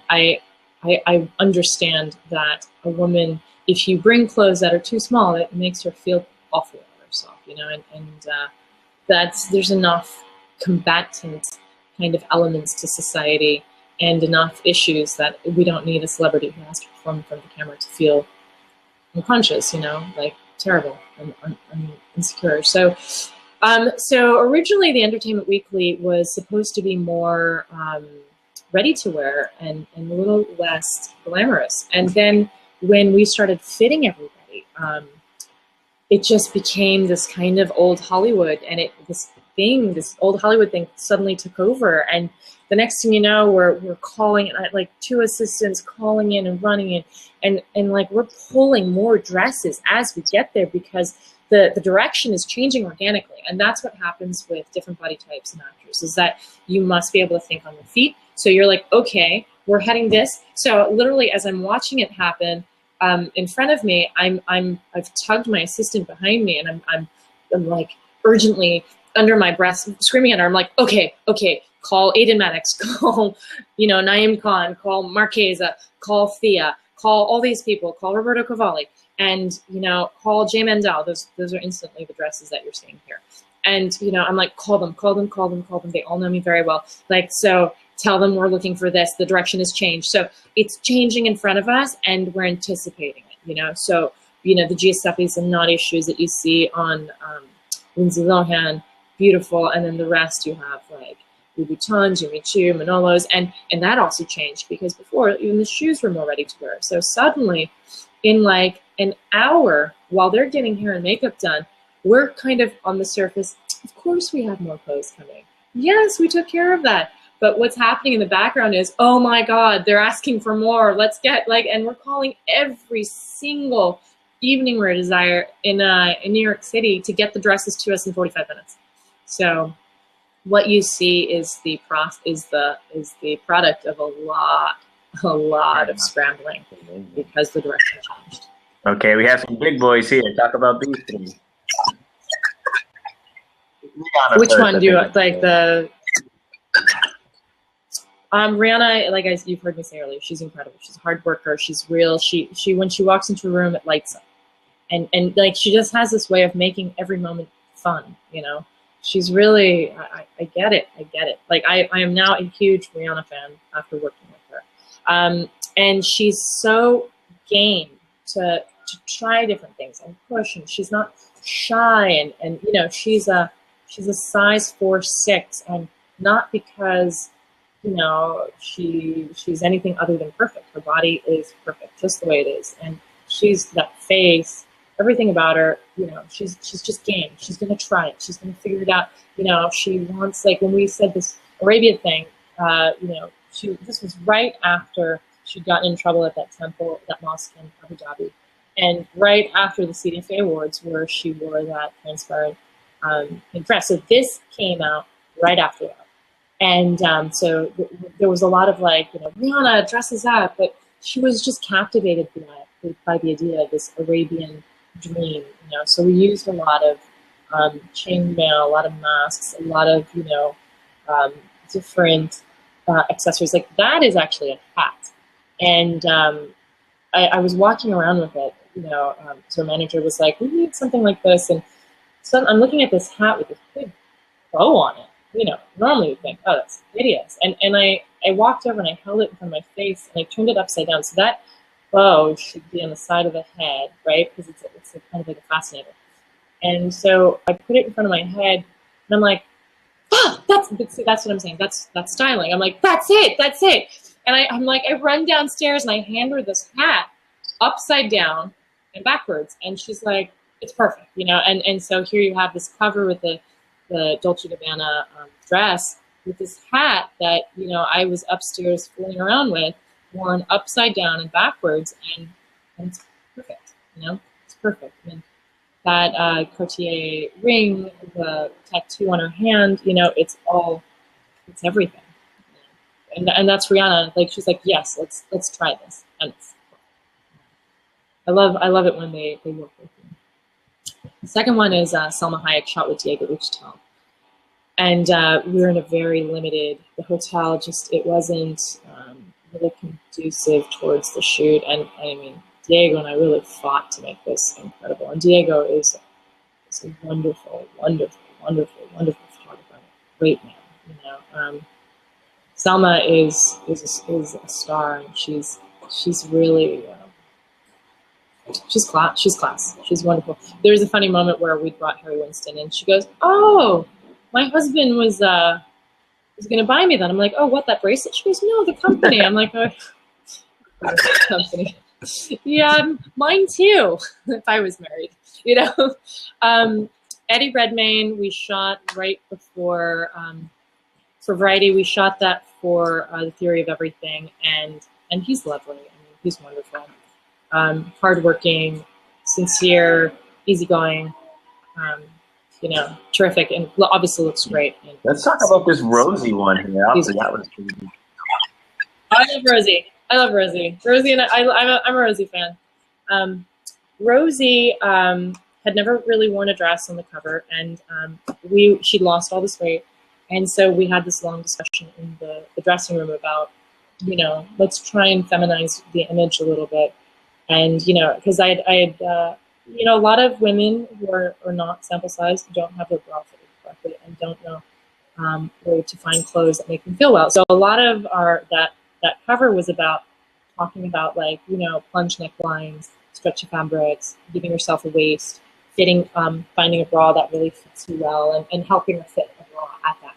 I understand that a woman, if you bring clothes that are too small, it makes her feel awful about herself. You know, and there's enough combatant kind of elements to society and enough issues that we don't need a celebrity who has to perform in front of the camera to feel unconscious, you know, like terrible and insecure. So originally the Entertainment Weekly was supposed to be more ready to wear and a little less glamorous. And then when we started fitting everybody, it just became this kind of old Hollywood, and this old Hollywood thing suddenly took over. And the next thing you know, we're calling, like 2 assistants calling in and running in, and like we're pulling more dresses as we get there because the direction is changing organically. And that's what happens with different body types and actors, is that you must be able to think on your feet. So you're like, okay, we're heading this. So literally as I'm watching it happen, in front of me, I've tugged my assistant behind me, and I'm like urgently under my breath screaming at her. I'm like, okay, call Aiden Maddox, call, you know, Naeem Khan, call Marchesa, call Thea, call all these people, call Roberto Cavalli, and, you know, call Jay Mandel. Those are instantly the dresses that you're seeing here. And, you know, I'm like, call them. They all know me very well. Like, so tell them we're looking for this. The direction has changed. So it's changing in front of us and we're anticipating it, you know? So, you know, the Giuseppe's and naughty shoes that you see on Lindsay Lohan, beautiful. And then the rest you have like Louis Vuitton, Jimmy Choo, Manolos. And that also changed because before even the shoes were more ready to wear. So suddenly in like an hour while they're getting hair and makeup done, we're kind of on the surface. Of course we have more clothes coming. Yes, we took care of that. But what's happening in the background is, oh my God, they're asking for more. Let's get like, and we're calling every single evening wear designer in New York City to get the dresses to us in 45 minutes. So what you see is the product of a lot of scrambling because the direction changed. Okay, we have some big boys here. Talk about these three. Which one do you like? The Rihanna, like you've heard me say earlier, she's incredible. She's a hard worker. She's real. She when she walks into a room, it lights up, and like she just has this way of making every moment fun. You know, she's really. I get it. Like I am now a huge Rihanna fan after working with her, and she's so game to try different things and push, and she's not shy, and you know she's a size 4'6", and not because you know she's anything other than perfect. Her body is perfect just the way it is, and she's that face, everything about her, you know, she's just game. She's gonna try it. She's gonna figure it out. You know, she wants, like when we said this Arabia thing, you know, this was right after she'd gotten in trouble at that temple, that mosque in Abu Dhabi, and right after the CDFA Awards where she wore that transparent dress. So this came out right after that. And so there was a lot of like, you know, Rihanna dresses up, but she was just captivated by the idea of this Arabian dream, you know. So we used a lot of chainmail, a lot of masks, a lot of, you know, different accessories. Like that is actually a hat. And I was walking around with it, you know, so her manager was like, we need something like this. And so I'm looking at this hat with this big bow on it. You know, normally you'd think, oh, that's hideous. And I walked over and I held it in front of my face and I turned it upside down. So that bow should be on the side of the head, right? Because it's a kind of like a fascinator. And so I put it in front of my head and I'm like, oh, that's what I'm saying. That's styling. I'm like, that's it. And I'm like, I run downstairs and I hand her this hat upside down and backwards. And she's like, it's perfect, you know? And so here you have this cover with the Dolce & Gabbana dress with this hat that, you know, I was upstairs fooling around with, worn upside down and backwards, and it's perfect, you know? It's perfect. I mean, that Cartier ring, the tattoo on her hand, you know, it's everything. And that's Rihanna. Like, she's like, yes, let's try this. And I love it when they work with me. The second one is Salma Hayek shot with Diego Uchtel. And we were in a very limited, the hotel it wasn't really conducive towards the shoot. And I mean, Diego and I really fought to make this incredible. And Diego is a wonderful photographer, great man, you know. Salma is a star, and she's really, she's class. She's wonderful. There's a funny moment where we brought Harry Winston, and she goes, "Oh, my husband was going to buy me that." I'm like, "Oh, what, that bracelet?" She goes, "No, the company." I'm like, "Oh, company." Yeah, mine too. If I was married, you know. Eddie Redmayne, we shot right before for Variety. We shot that for The Theory of Everything, and he's lovely. I mean, he's wonderful. Hardworking, sincere, easygoing, you know, terrific, and obviously looks great. And let's talk about this Rosie one here. That was pretty. I love Rosie. Rosie, and I'm a Rosie fan. Rosie had never really worn a dress on the cover, and she'd lost all this weight, and so we had this long discussion in the dressing room about, you know, let's try and feminize the image a little bit. And, you know, because I had you know, a lot of women who are not sample size don't have their bra fitted. correctly and don't know where to find clothes that make them feel well. So a lot of that cover was about talking about, like, you know, plunge necklines, stretchy fabrics, giving yourself a waist, fitting, finding a bra that really fits you well, and helping her fit a bra at that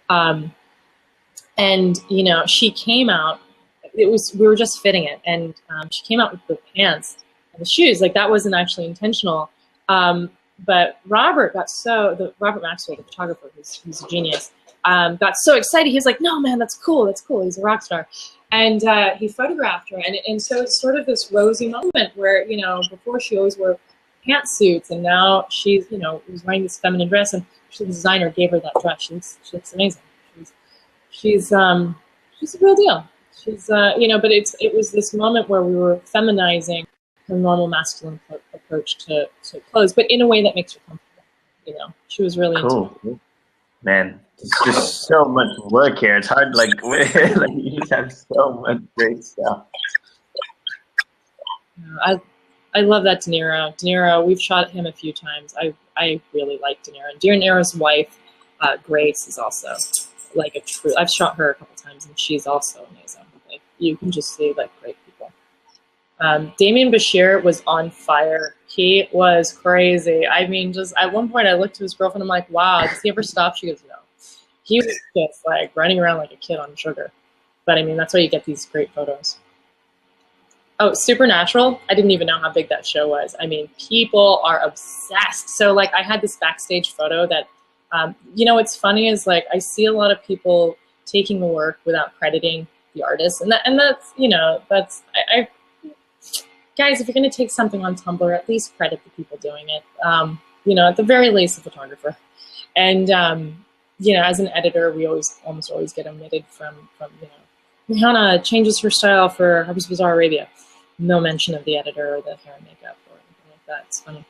moment. And you know, she came out. We were just fitting it, and she came out with the pants and the shoes. Like, that wasn't actually intentional. But Robert Robert Maxwell, the photographer, who's a genius, got so excited. He was like, "No, man, that's cool. That's cool. He's a rock star." And he photographed her, and so it's sort of this rosy moment where, you know, before she always wore pantsuits, and now she's, you know, was wearing this feminine dress, and the designer gave her that dress. She looks amazing. She's a real deal. She's you know, but it was this moment where we were feminizing her normal masculine approach to clothes, but in a way that makes her comfortable. You know, she was really cool. into it. Man, it's just so much work here. It's hard, like you just have so much great stuff. I love that De Niro. De Niro, we've shot him a few times. I really like De Niro. De Niro's wife, Grace, is also like a true. I've shot her a couple times, and she's also amazing. Like, you can just see, like, great people. Damien Bashir was on fire. He was crazy. I mean, just at one point I looked to his girlfriend, I'm like, wow, does he ever stop? She goes, no. He was just like running around like a kid on sugar. But I mean, that's why you get these great photos. Oh, Supernatural. I didn't even know how big that show was. I mean, people are obsessed. So, like, I had this backstage photo that, you know, what's funny is, like, I see a lot of people taking the work without crediting the artist. And that's, you know, that's, guys, if you're going to take something on Tumblr, at least credit the people doing it. You know, at the very least, a photographer. And, you know, as an editor, we almost always get omitted from, you know, Rihanna changes her style for Harper's Bazaar Arabia. No mention of the editor or the hair and makeup or anything like that. It's funny.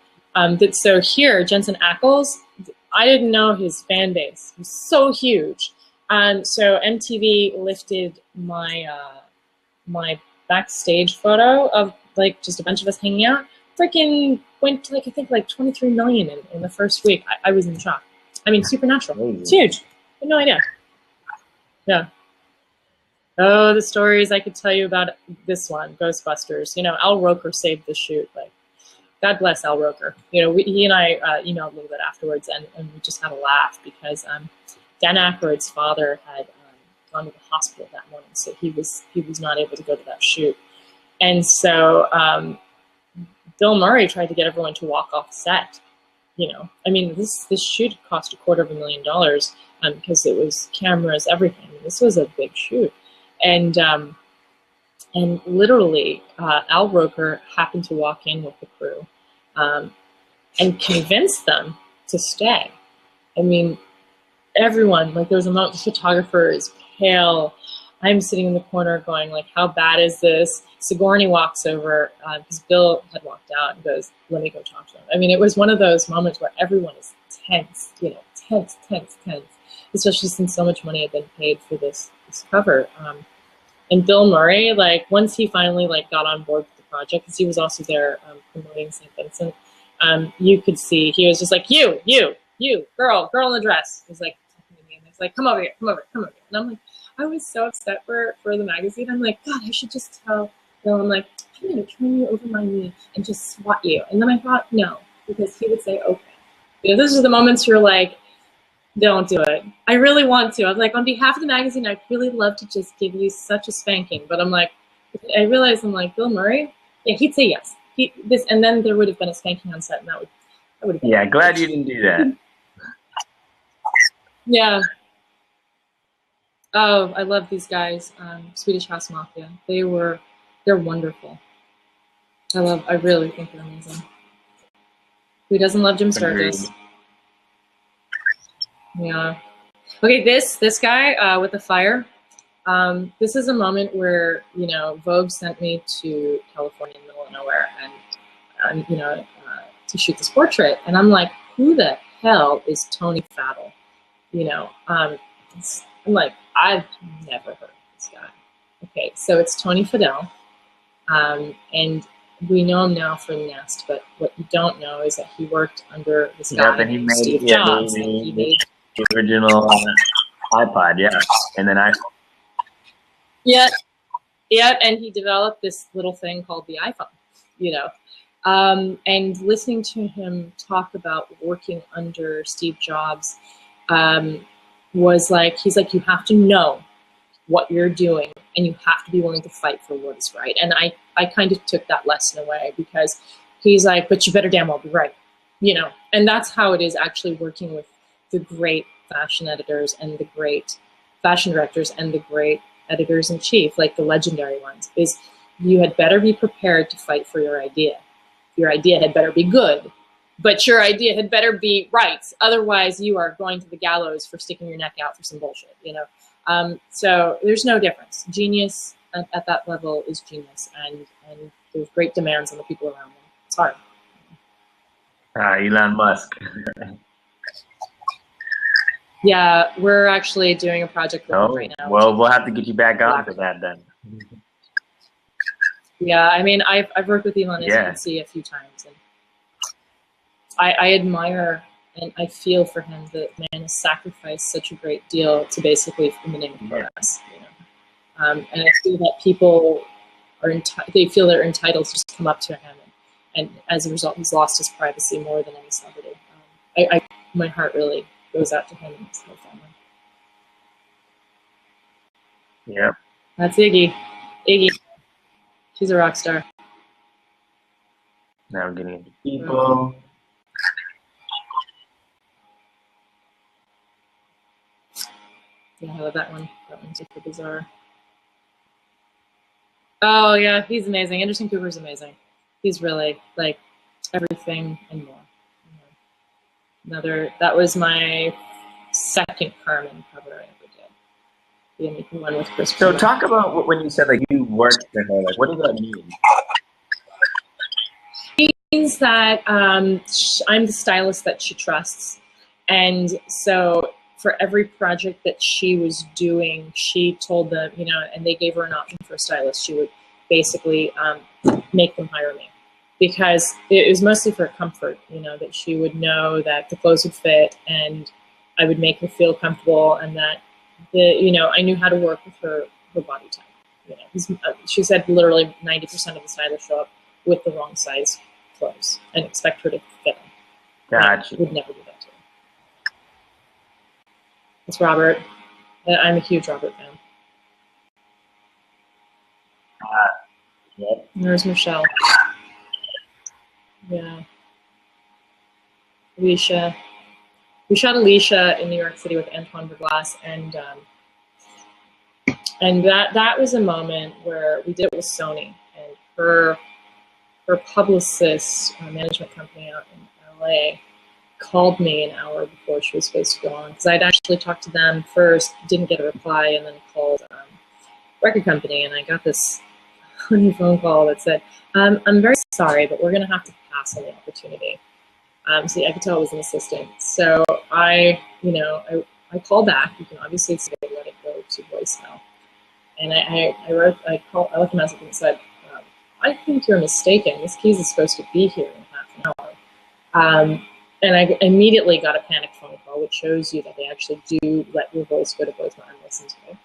So here, Jensen Ackles, I didn't know his fan base was so huge. So MTV lifted my my backstage photo of, like, just a bunch of us hanging out. Freaking went to, like, I think, like 23 million in the first week. I was in shock. I mean, Supernatural. It's huge. I had no idea. Yeah. Oh, the stories I could tell you about this one, Ghostbusters. You know, Al Roker saved the shoot. Like, God bless Al Roker. You know, he and I emailed a little bit afterwards, and we just had a laugh because Dan Aykroyd's father had gone to the hospital that morning, so he was not able to go to that shoot. And so Bill Murray tried to get everyone to walk off set. You know, I mean, this shoot cost $250,000 because it was cameras, everything. This was a big shoot. And literally, Al Roker happened to walk in with the crew and convinced them to stay. I mean, everyone, like, there was a moment, the photographer is pale. I'm sitting in the corner going, like, how bad is this? Sigourney walks over, because Bill had walked out, and goes, let me go talk to him. I mean, it was one of those moments where everyone is tense, you know, tense, especially since so much money had been paid for this cover. And Bill Murray, like, once he finally, like, got on board with the project, because he was also there promoting St. Vincent, you could see he was just like, you, girl in the dress. He was like, talking to me, and he's like, come over here. And I'm like, I was so upset for the magazine. I'm like, God, I should just tell Bill, I'm like, I'm going to turn you over my knee and just swat you. And then I thought, no, because he would say, okay. You know, those are the moments you're like, don't do it. I really want to. I was like, on behalf of the magazine, I'd really love to just give you such a spanking. But I'm like, I realized, I'm like, Bill Murray? Yeah, he'd say yes. And then there would have been a spanking on set, and that would have been. Yeah, glad you didn't do that. Yeah. Oh, I love these guys. Swedish House Mafia. They're wonderful. I really think they're amazing. Who doesn't love Jim Sturgis? Yeah. Okay, this guy with the fire. This is a moment where, you know, Vogue sent me to California in the middle of nowhere and you know, to shoot this portrait. And I'm like, who the hell is Tony Fadell? You know, I'm like, I've never heard of this guy. Okay, so it's Tony Fadell. And we know him now for Nest, but what you don't know is that he worked under this guy Yep, and he named made Steve Jobs, and he made the original iPod, yeah, and then iPhone. yeah, and he developed this little thing called the iPhone, you know. And listening to him talk about working under Steve Jobs was like, he's like, you have to know what you're doing and you have to be willing to fight for what is right. And I kind of took that lesson away, because he's like, but you better damn well be right, you know. And that's how it is actually working with the great fashion editors and the great fashion directors and the great editors-in-chief, like the legendary ones, is you had better be prepared to fight for your idea. Your idea had better be good, but your idea had better be right. Otherwise, you are going to the gallows for sticking your neck out for some bullshit, you know? So there's no difference. Genius at that level is genius, and there's great demands on the people around them. It's hard. Elon Musk. Yeah, we're actually doing a project with him right now. Well, we'll have to get you back on for that then. Yeah, I mean, I've worked with Elon, as you can see, a few times, and I admire and I feel for him that man has sacrificed such a great deal to basically eliminate us, you know. And I feel that people are they feel they're entitled to just come up to him, and as a result, he's lost his privacy more than any celebrity. My heart really goes out to him and his whole family. Yeah. That's Iggy. Iggy. She's a rock star. Now we're getting into people. Yeah, I love that one. That one's super bizarre. Oh yeah, he's amazing. Anderson Cooper's amazing. He's really like everything and more. That was my second Carmen cover I ever did. The Amica one with Chris. So talk about when you said like you worked for her. Like, what does that mean? It means that I'm the stylist that she trusts, and so for every project that she was doing, she told them, you know, and they gave her an option for a stylist. She would basically make them hire me, because it was mostly for comfort, you know, that she would know that the clothes would fit and I would make her feel comfortable, and that you know, I knew how to work with her body type. You know, she said literally 90% of the stylists show up with the wrong size clothes and expect her to fit them. Gotcha. I would never do that to her. It's Robert. I'm a huge Robert fan. Yep. There's Michelle. Yeah. Alicia. We shot Alicia in New York City with Antoine Verglas, and that was a moment where we did it with Sony, and her publicist, management company out in LA, called me an hour before she was supposed to go on, because I'd actually talked to them first, didn't get a reply, and then called record company, and I got this funny phone call that said, I'm very sorry, but we're going to have to pass on the opportunity. See, I could tell it was an assistant. So I called back. You can obviously say let it go to voicemail. And I left a message and said, I think you're mistaken. Miss Keys is supposed to be here in half an hour. And I immediately got a panic phone call, which shows you that they actually do let your voice go to voicemail and listen to it.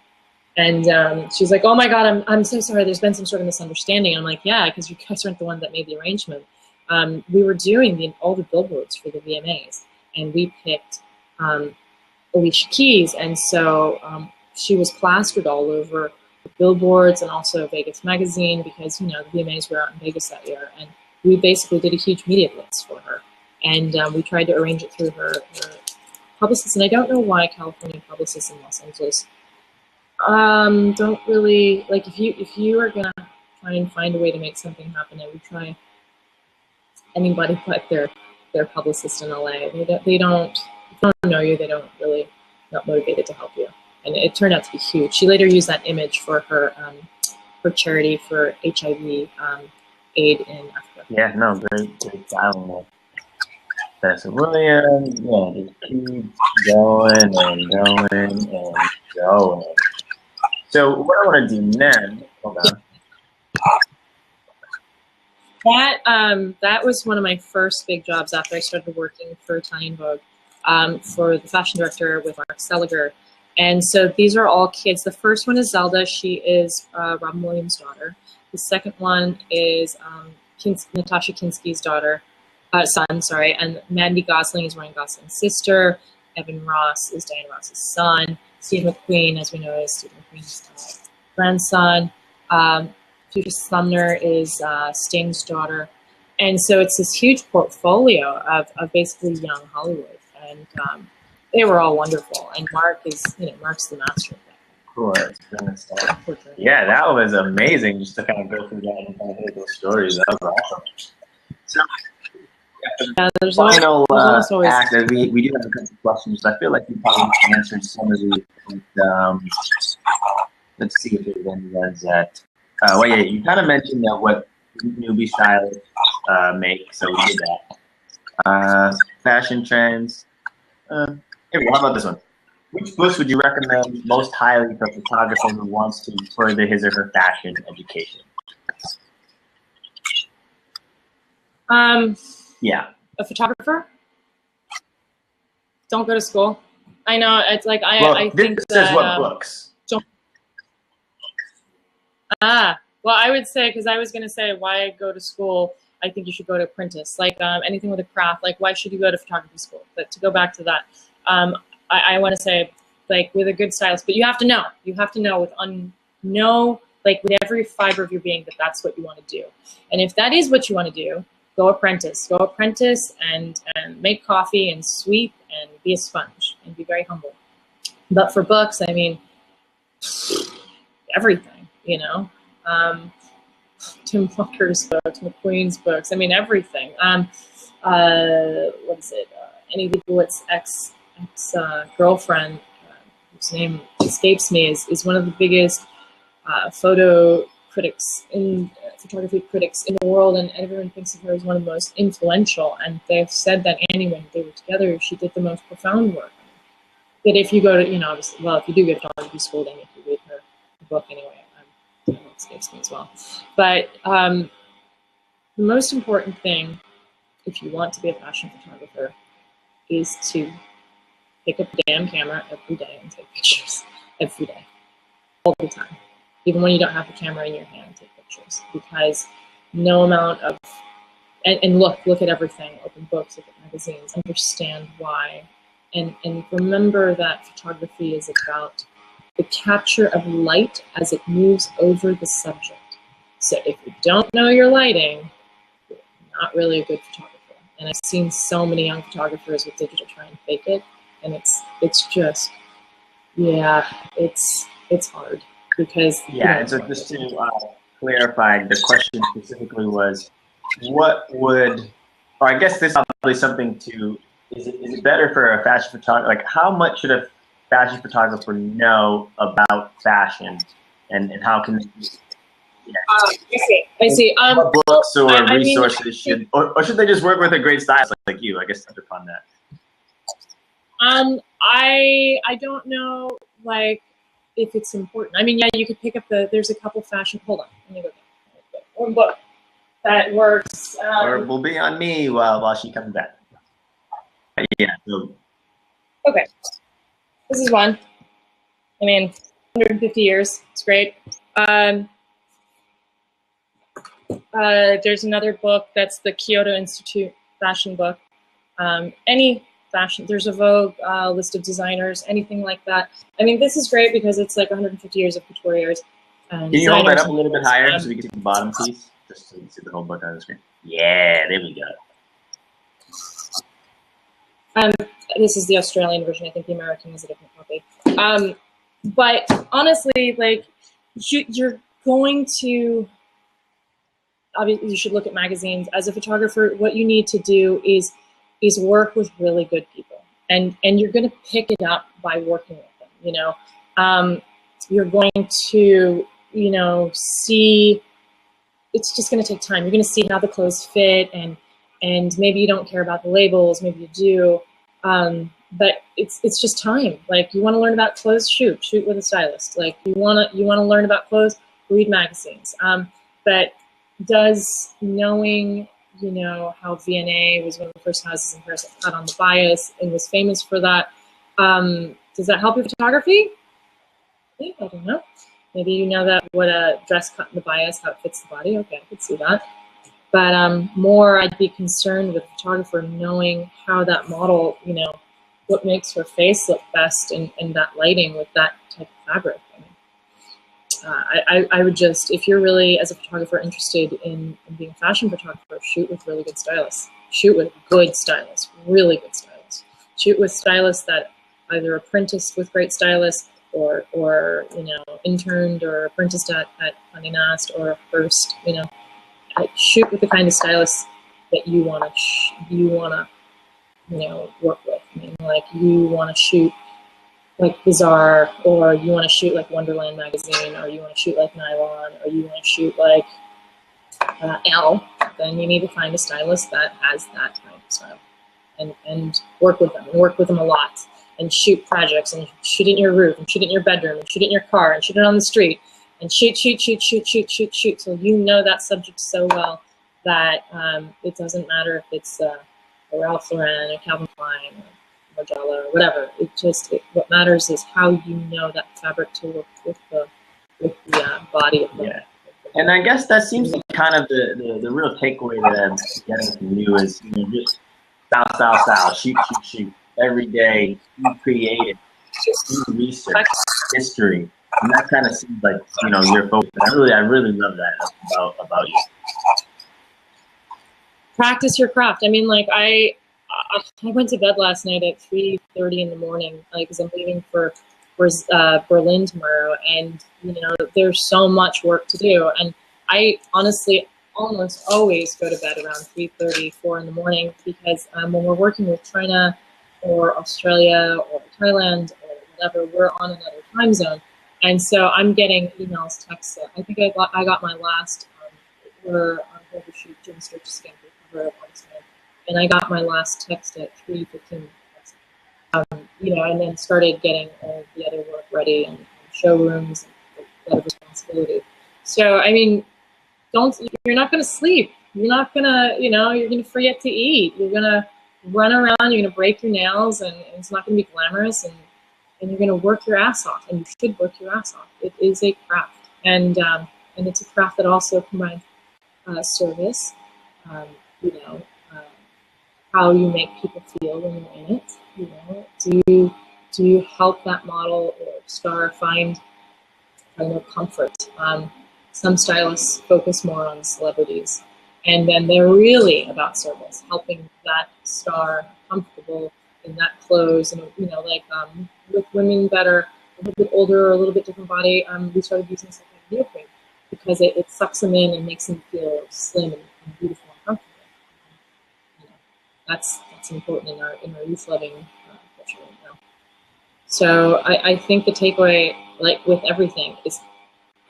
And she's like, oh my God, I'm so sorry. There's been some sort of misunderstanding. I'm like, yeah, because you guys aren't the one that made the arrangement. We were doing all the billboards for the VMAs, and we picked Alicia Keys, and so she was plastered all over the billboards and also Vegas Magazine, because, you know, the VMAs were out in Vegas that year, and we basically did a huge media blitz for her, and we tried to arrange it through her publicist, and I don't know why California publicists in Los Angeles don't really, like, if you are gonna try and find a way to make something happen, I would try anybody but their publicist in LA. They don't know you. They don't really not motivated to help you. And it turned out to be huge. She later used that image for her charity for HIV aid in Africa. Yeah, no, great styling. Vanessa Williams, yeah, just keep going and going and going. So what I want to do now, hold on. that was one of my first big jobs after I started working for Italian Vogue, for the fashion director with Mark Seliger. And so these are all kids. The first one is Zelda. She is Robin Williams' daughter. The second one is Natasha Kinski's son, sorry. And Mandy Gosling is Ryan Gosling's sister. Evan Ross is Diana Ross's son. Steve McQueen, as we know, is Steve McQueen's grandson. Future Sumner is Sting's daughter. And so it's this huge portfolio of basically young Hollywood. And they were all wonderful. And Mark's the master of that. Of course. Yeah, that was amazing just to kind of go through that and kind of hear those stories. That was awesome. So, yeah, there's final always act, we do have a couple of questions. I feel like you probably answered some of these. Let's see if there's any ones that. Well, yeah, you kind of mentioned that what newbie stylists make, so we did that. Fashion trends. Here we go. How about this one? Which books would you recommend most highly for a photographer who wants to further his or her fashion education? Yeah. A photographer? Don't go to school. I know, it's like, I think this says what books? Well, I would say, because I was going to say why go to school, I think you should go to apprentice. Like anything with a craft, like why should you go to photography school? But to go back to that, I want to say, like, with a good stylist, but you have to know. You have to know with every fiber of your being that that's what you want to do. And if that is what you want to do, go apprentice. Go apprentice and make coffee and sweep and be a sponge and be very humble. But for books, I mean, everything, you know. Tim Walker's books, McQueen's books, I mean, everything. What is it? Annie Leibovitz ex-girlfriend, whose name escapes me, is one of the biggest photography critics in the world, and everyone thinks of her as one of the most influential. And they've said that Annie, when they were together, she did the most profound work. That if you go to, obviously, well, if you do go to photography school, then you can read her book anyway. It escapes me as well. But the most important thing, if you want to be a fashion photographer, is to pick up the damn camera every day and take pictures every day, all the time. Even when you don't have the camera in your hand, take pictures, because no amount of, and look at everything, open books, look at magazines, understand why, and remember that photography is about the capture of light as it moves over the subject. So if you don't know your lighting, you're not really a good photographer. And I've seen so many young photographers with digital try and fake it, and it's just, yeah, it's hard because and so just to clarify, the question specifically was, what would, or I guess this is probably something to, is it better for a fashion photographer? Like, how much should a fashion photographer know about fashion, and how can I see. What books or resources should, or should they just work with a great stylist like you? I guess touch upon that. I don't know, like, if it's important. I mean, yeah, you could pick up there's a couple fashion, hold on, let me go get one book that works. Or will be on me while she comes back. Yeah. So. Okay. This is one. I mean, 150 years. It's great. There's another book that's the Kyoto Institute fashion book. Any fashion, there's a Vogue list of designers, anything like that. I mean, this is great because it's like 150 years of couture years. Can you hold that up a little bit higher so we can see the bottom piece? Just so you can see the whole book on the screen. Yeah, there we go. This is the Australian version. I think the American is a different copy. But honestly, like, you're going to, obviously you should look at magazines. As a photographer, what you need to do is work with really good people. And you're going to pick it up by working with them, You're going to, see, it's just going to take time. You're going to see how the clothes fit, and maybe you don't care about the labels, maybe you do. But it's just time. Like, you want to learn about clothes, shoot with a stylist. Like, you want to learn about clothes, read magazines. But does knowing, you know, how V&A was one of the first houses in Paris that cut on the bias and was famous for that, does that help your photography? Yeah, I don't know. Maybe you know that what a dress cut in the bias, how it fits the body. Okay, I could see that. But more, I'd be concerned with a photographer knowing how that model, you know, what makes her face look best in that lighting with that type of fabric. I would just, if you're really, as a photographer, interested in being a fashion photographer, shoot with really good stylists. Shoot with good stylists, really good stylists. Shoot with stylists that either apprenticed with great stylists or you know, interned or apprenticed at Condé Nast or first, you know. Shoot with the kind of stylists that you want to, you know, work with. I mean, like, you want to shoot like Bazaar, or you want to shoot like Wonderland magazine, or you want to shoot like Nylon, or you want to shoot like Elle, then you need to find a stylist that has that kind of style, and work with them a lot, and shoot projects, and shoot it in your roof, and shoot it in your bedroom, and shoot it in your car, and shoot it on the street, and shoot, so you know that subject so well that it doesn't matter if it's a Ralph Lauren or Calvin Klein or Margiela or whatever. What matters is how you know that fabric to work with the body of the. Yeah. And I guess that seems to be kind of the real takeaway that I'm getting from you is, you know, just style, shoot, every day, be creative, do research, history, and that kind of seems like, you know, your focus. I really love that about you. Practice your craft. I mean, like, I went to bed last night at 3:30 in the morning, like, because I'm leaving for Berlin tomorrow, and you know, there's so much work to do, and I honestly almost always go to bed around 3:30, 4 in the morning, because when we're working with China or Australia or Thailand or whatever, we're on another time zone, and so I'm getting emails, texts. I think I got my last. We're on hold to shoot Jim Sturgis again for the cover of August, and I got my last text at 3:15. You know, and then started getting all the other work ready and showrooms and a lot of responsibility. So, I mean, you're not going to sleep. You're not going to, you know, you're going to forget to eat. You're going to run around, you're going to break your nails, and it's not going to be glamorous, and you're going to work your ass off, and you should work your ass off. It is a craft, and it's a craft that also combines service, you know, how you make people feel when you're in it. You know, do you help that model or star find comfort? Some stylists focus more on celebrities, and then they're really about service, helping that star comfortable in that clothes. And you know, like with women that are a little bit older or a little bit different body, we started using something like neoprene because it sucks them in and makes them feel slim and beautiful and comfortable. You know, that's important in our youth loving culture right now. So I think the takeaway, like with everything, is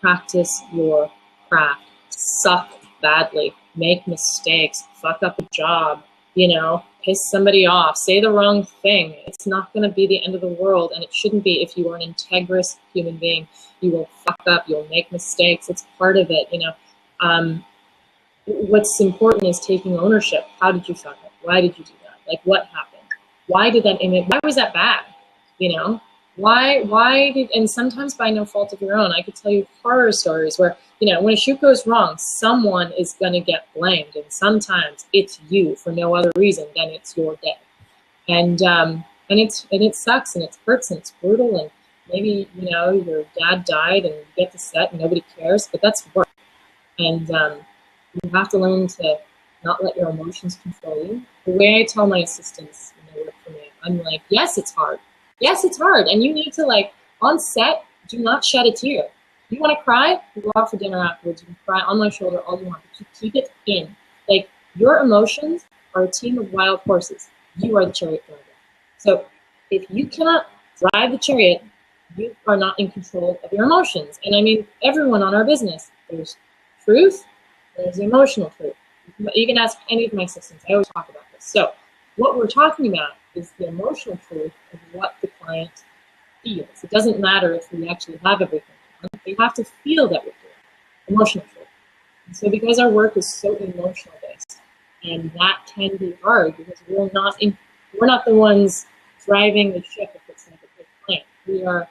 practice your craft. Suck badly, make mistakes, fuck up a job, you know, piss somebody off, say the wrong thing. It's not going to be the end of the world, and it shouldn't be. If you are an integrous human being, you will fuck up, you'll make mistakes. It's part of it, you know. What's important is taking ownership. How did you fuck up? Why did you do that? Like, what happened? Why did that image, why was that bad? You know, why did, and sometimes by no fault of your own. I could tell you horror stories where, you know, when a shoot goes wrong, someone is going to get blamed, and sometimes it's you for no other reason than it's your day. And it sucks, and it hurts, and it's brutal, and maybe, you know, your dad died and you get to set and nobody cares, but that's work. And you have to learn to not let your emotions control you. The way I tell my assistants when they work for me, I'm like, yes, it's hard. Yes, it's hard. And you need to, like, on set, do not shed a tear. You want to cry? You go out for dinner afterwards. You can cry on my shoulder all you want, but you keep it in. Like, your emotions are a team of wild horses. You are the chariot driver. So if you cannot drive the chariot, you are not in control of your emotions. And I mean, everyone on our business, there's truth, there's emotional truth. You can ask any of my assistants. I always talk about this. So what we're talking about is the emotional truth of what the client feels. It doesn't matter if we actually have everything. They have to feel that we're doing emotional truth. So because our work is so emotional based, and that can be hard because we're not the ones driving the ship if it's like a big plane. We are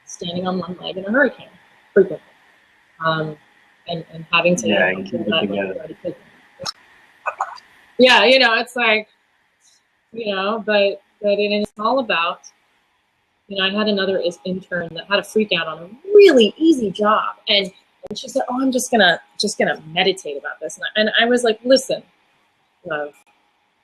standing on one leg in a hurricane frequently, and having to and keep it together. Yeah, it's like, but it's all about, I had another intern that had a freak out on a really easy job, and she said, "Oh, I'm just gonna meditate about this," and I was like, "Listen, love,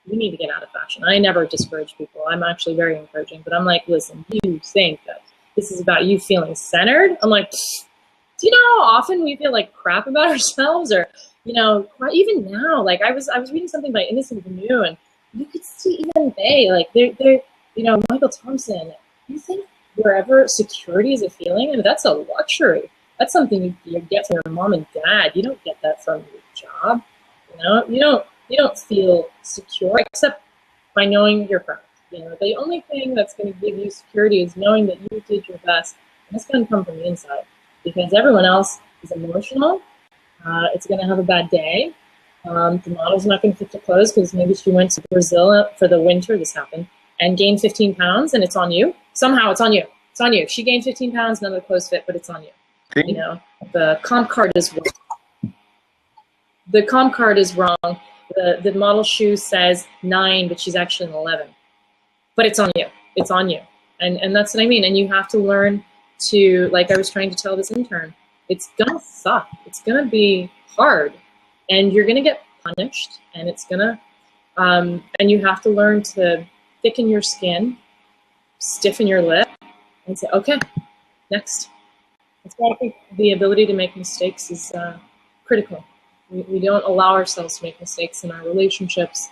you need to get out of fashion." I never discourage people. I'm actually very encouraging, but I'm like, "Listen, you think that this is about you feeling centered?" I'm like, do you know how often we feel like crap about ourselves, or even now, like I was reading something by Innocent Vanu, and you could see even they're Michael Thompson. You think wherever security is a feeling, and that's a luxury. That's something you get from your mom and dad. You don't get that from your job. You don't feel secure except by knowing your craft. The only thing that's going to give you security is knowing that you did your best, and that's going to come from the inside. Because everyone else is emotional. It's going to have a bad day. The model's not going to fit the clothes because maybe she went to Brazil for the winter, this happened, and gained 15 pounds, and it's on you. Somehow it's on you. It's on you. She gained 15 pounds, none of the clothes fit, but it's on you. The comp card is wrong. The comp card is wrong. The model shoe says 9, but she's actually an 11. But it's on you. It's on you. And that's what I mean. And you have to learn to, like I was trying to tell this intern, it's gonna suck. It's gonna be hard, and you're gonna get punished, and it's gonna, and you have to learn to thicken your skin, stiffen your lip, and say, okay, next. That's why I think the ability to make mistakes is critical. We don't allow ourselves to make mistakes in our relationships,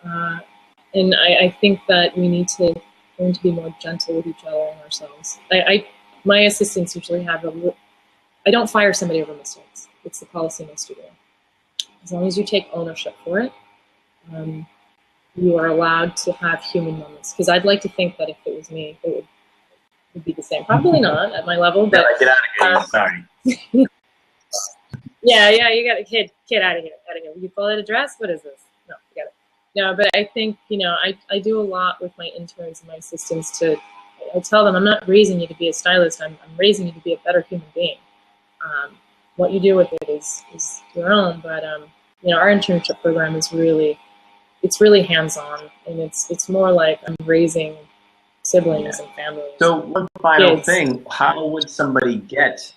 and I think that we need to learn to be more gentle with each other and ourselves. My assistants usually have I don't fire somebody over mistakes. It's the policy in my studio. As long as you take ownership for it, you are allowed to have human moments. Because I'd like to think that if it was me, it would be the same. Probably not at my level, but get out of here. Sorry. Yeah, you got a kid out of here. You call it a dress? What is this? No, you got it. No, but I think, I do a lot with my interns and my assistants I tell them, I'm not raising you to be a stylist. I'm raising you to be a better human being. What you do with it is your own. But our internship program is really hands-on, and it's more like I'm raising siblings and families. So one final thing: how would somebody get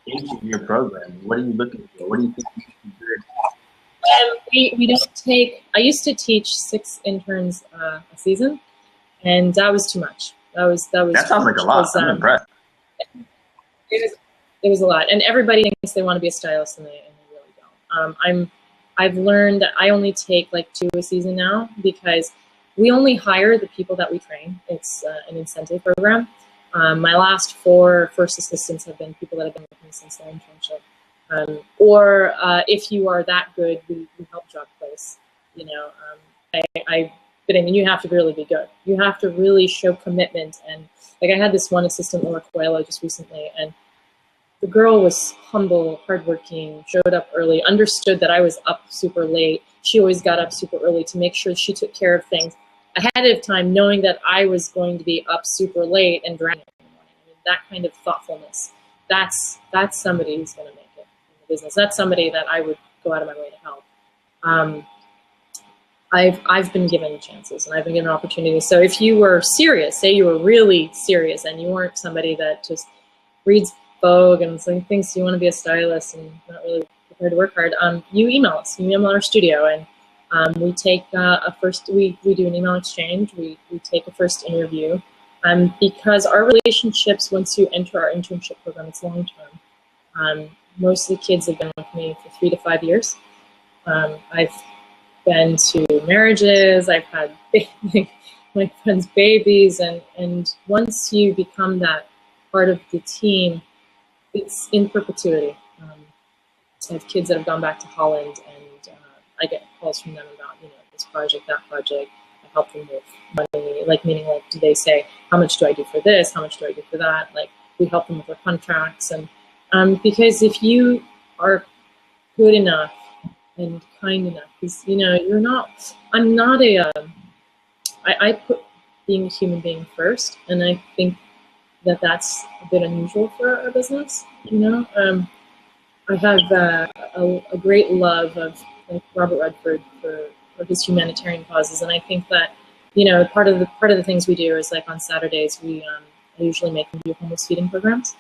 into your program? What are you looking for? What do you think you can do? We don't take. I used to teach 6 interns a season, and that was too much. That sounds like a lot. I'm impressed. It was a lot, and everybody thinks they want to be a stylist, and they really don't. I've learned that I only take like 2 a season now because we only hire the people that we train. It's an incentive program. My last 4 first assistants have been people that have been with me since their internship. Or if you are that good, we help job place. But I mean, you have to really be good. You have to really show commitment. And like I had this one assistant, Laura Coelho, just recently, and the girl was humble, hardworking, showed up early, understood that I was up super late. She always got up super early to make sure she took care of things ahead of time, knowing that I was going to be up super late and drowning in the morning. I mean, that kind of thoughtfulness, that's somebody who's going to make it in the business. That's somebody that I would go out of my way to help. I've been given chances, and I've been given opportunities. So if you were serious, say you were really serious, and you weren't somebody that just reads Vogue and thinks you want to be a stylist and not really prepared to work hard, you email us. You email our studio, and we take we do an email exchange. We take a first interview, because our relationships, once you enter our internship program, it's long term. Most of the kids have been with me for 3 to 5 years. I've been to marriages. I've had my friends' babies, and once you become that part of the team, it's in perpetuity. I have kids that have gone back to Holland, and I get calls from them about this project, that project. I help them with money, meaning do they say, how much do I do for this? How much do I do for that? We help them with their contracts, and because if you are good enough and kind enough. Because, you know, I'm not a, I put being a human being first, and I think that that's a bit unusual for our business, you know. I have a great love of like Robert Redford for his humanitarian causes, and I think that, you know, part of the things we do is like on Saturdays I usually make them do homeless feeding programs.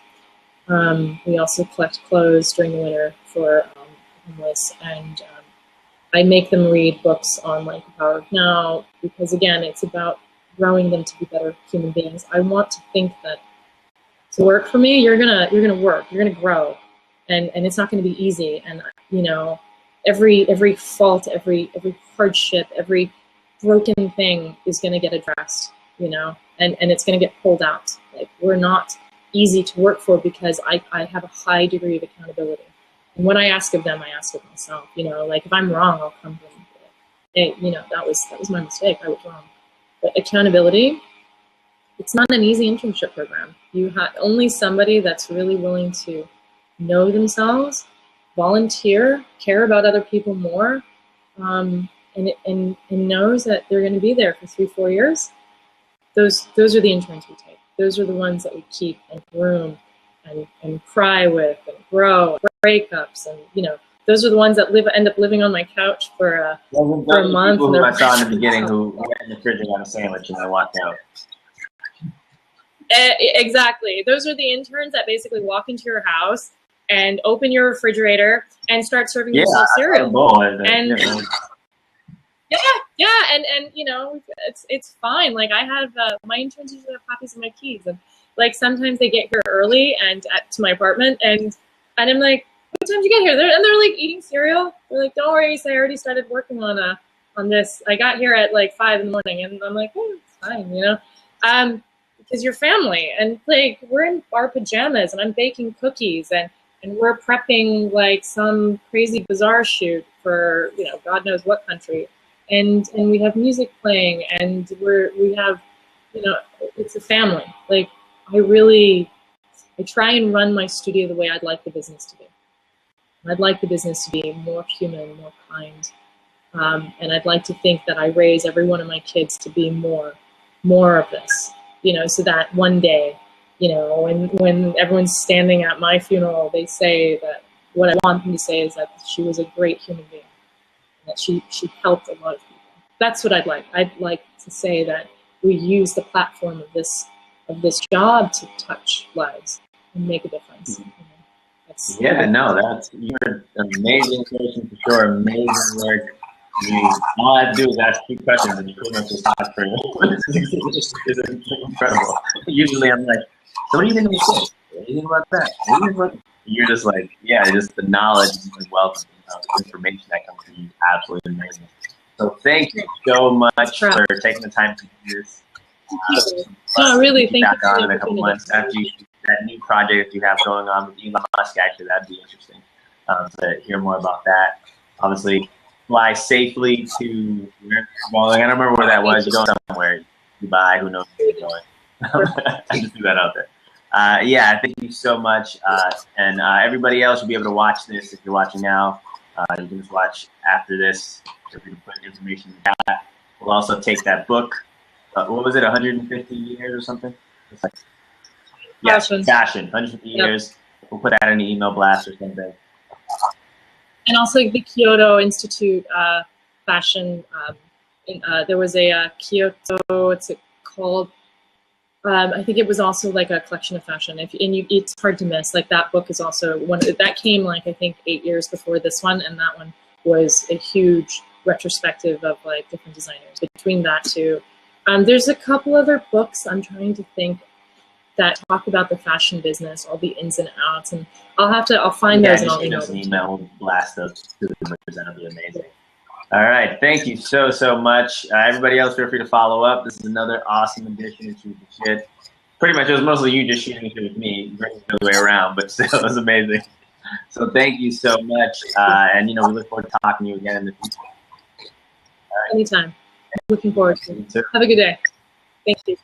We also collect clothes during the winter for homeless, and I make them read books on like the power of now, because again, it's about growing them to be better human beings. I want to think that to work for me, you're gonna work, you're gonna grow, and it's not gonna be easy. And you know, every fault, every hardship, every broken thing is gonna get addressed, you know, and it's gonna get pulled out. Like, we're not easy to work for because I have a high degree of accountability. And what I ask of them, I ask of myself. You know, like if I'm wrong, I'll come to them. Hey, you know, that was my mistake. I was wrong. But accountability, it's not an easy internship program. You have only somebody that's really willing to know themselves, volunteer, care about other people more, and knows that they're going to be there for 3-4 years. Those are the interns we take. Those are the ones that we keep and groom and cry with and grow, breakups, and you know, those are the ones that end up living on my couch for a month. People who I saw in the beginning who went in the fridge and got a sandwich and I walked out. Exactly. Those are the interns that basically walk into your house and open your refrigerator and start serving yourself cereal. And you know, it's fine. Like I have my interns usually have copies of my keys, and like sometimes they get here early and to my apartment, and I'm like, what time did you get here? They're like eating cereal. They're like, don't worry, so I already started working on this. I got here at like 5 in the morning, and I'm like, oh, it's fine, you know, because you're family, and like we're in our pajamas, and I'm baking cookies, and we're prepping like some crazy bizarre shoot for, you know, God knows what country, and we have music playing, and we have, you know, it's a family. Like I try and run my studio the way I'd like the business to be. I'd like the business to be more human, more kind, and I'd like to think that I raise every one of my kids to be more of this, you know, so that one day, you know, when everyone's standing at my funeral, they say that what I want them to say is that she was a great human being, and that she helped a lot of people. That's what I'd like. I'd like to say that we use the platform of this job to touch lives and make a difference. Mm-hmm. You're an amazing person for sure. Amazing work. All I have to do is ask 2 questions and you pretty much just talk for it's incredible. Usually I'm like, so what do you think of this? What do you think about that? You're just like, yeah, just the knowledge and wealth of information that comes from you is absolutely amazing. So thank you so much for taking the time to do this. No, really, thank you. Back on in a couple months after you that new project you have going on with Elon Musk. Actually, that'd be interesting to hear more about that. Obviously, fly safely to. Well, I don't remember where that was. You're going somewhere, Dubai. Who knows where you're going? I just threw that out there. Yeah, thank you so much. And everybody else will be able to watch this if you're watching now. You can just watch after this. If you can put information in that. We'll also take that book. What was it, 150 years or something? It's like, Fashion, 150 years. We'll put that in an email blast or something. And also the Kyoto Institute fashion. There was a Kyoto, what's it called? I think it was also like a collection of fashion. It's hard to miss. Like that book is also one that came like I think 8 years before this one, and that one was a huge retrospective of like different designers. Between that two, there's a couple other books I'm trying to think that talk about the fashion business, all the ins and outs, and I'll find those and I'll email them. We'll blast those to the members. That'll be amazing. All right, thank you so much. Everybody else, feel free to follow up. This is another awesome edition of Shoot the Shit. Pretty much, it was mostly you just shooting it with me, bringing it the other way around, but still, it was amazing. So thank you so much, and you know we look forward to talking to you again in the future. Anytime. Looking forward to it. Have a good day. Thank you.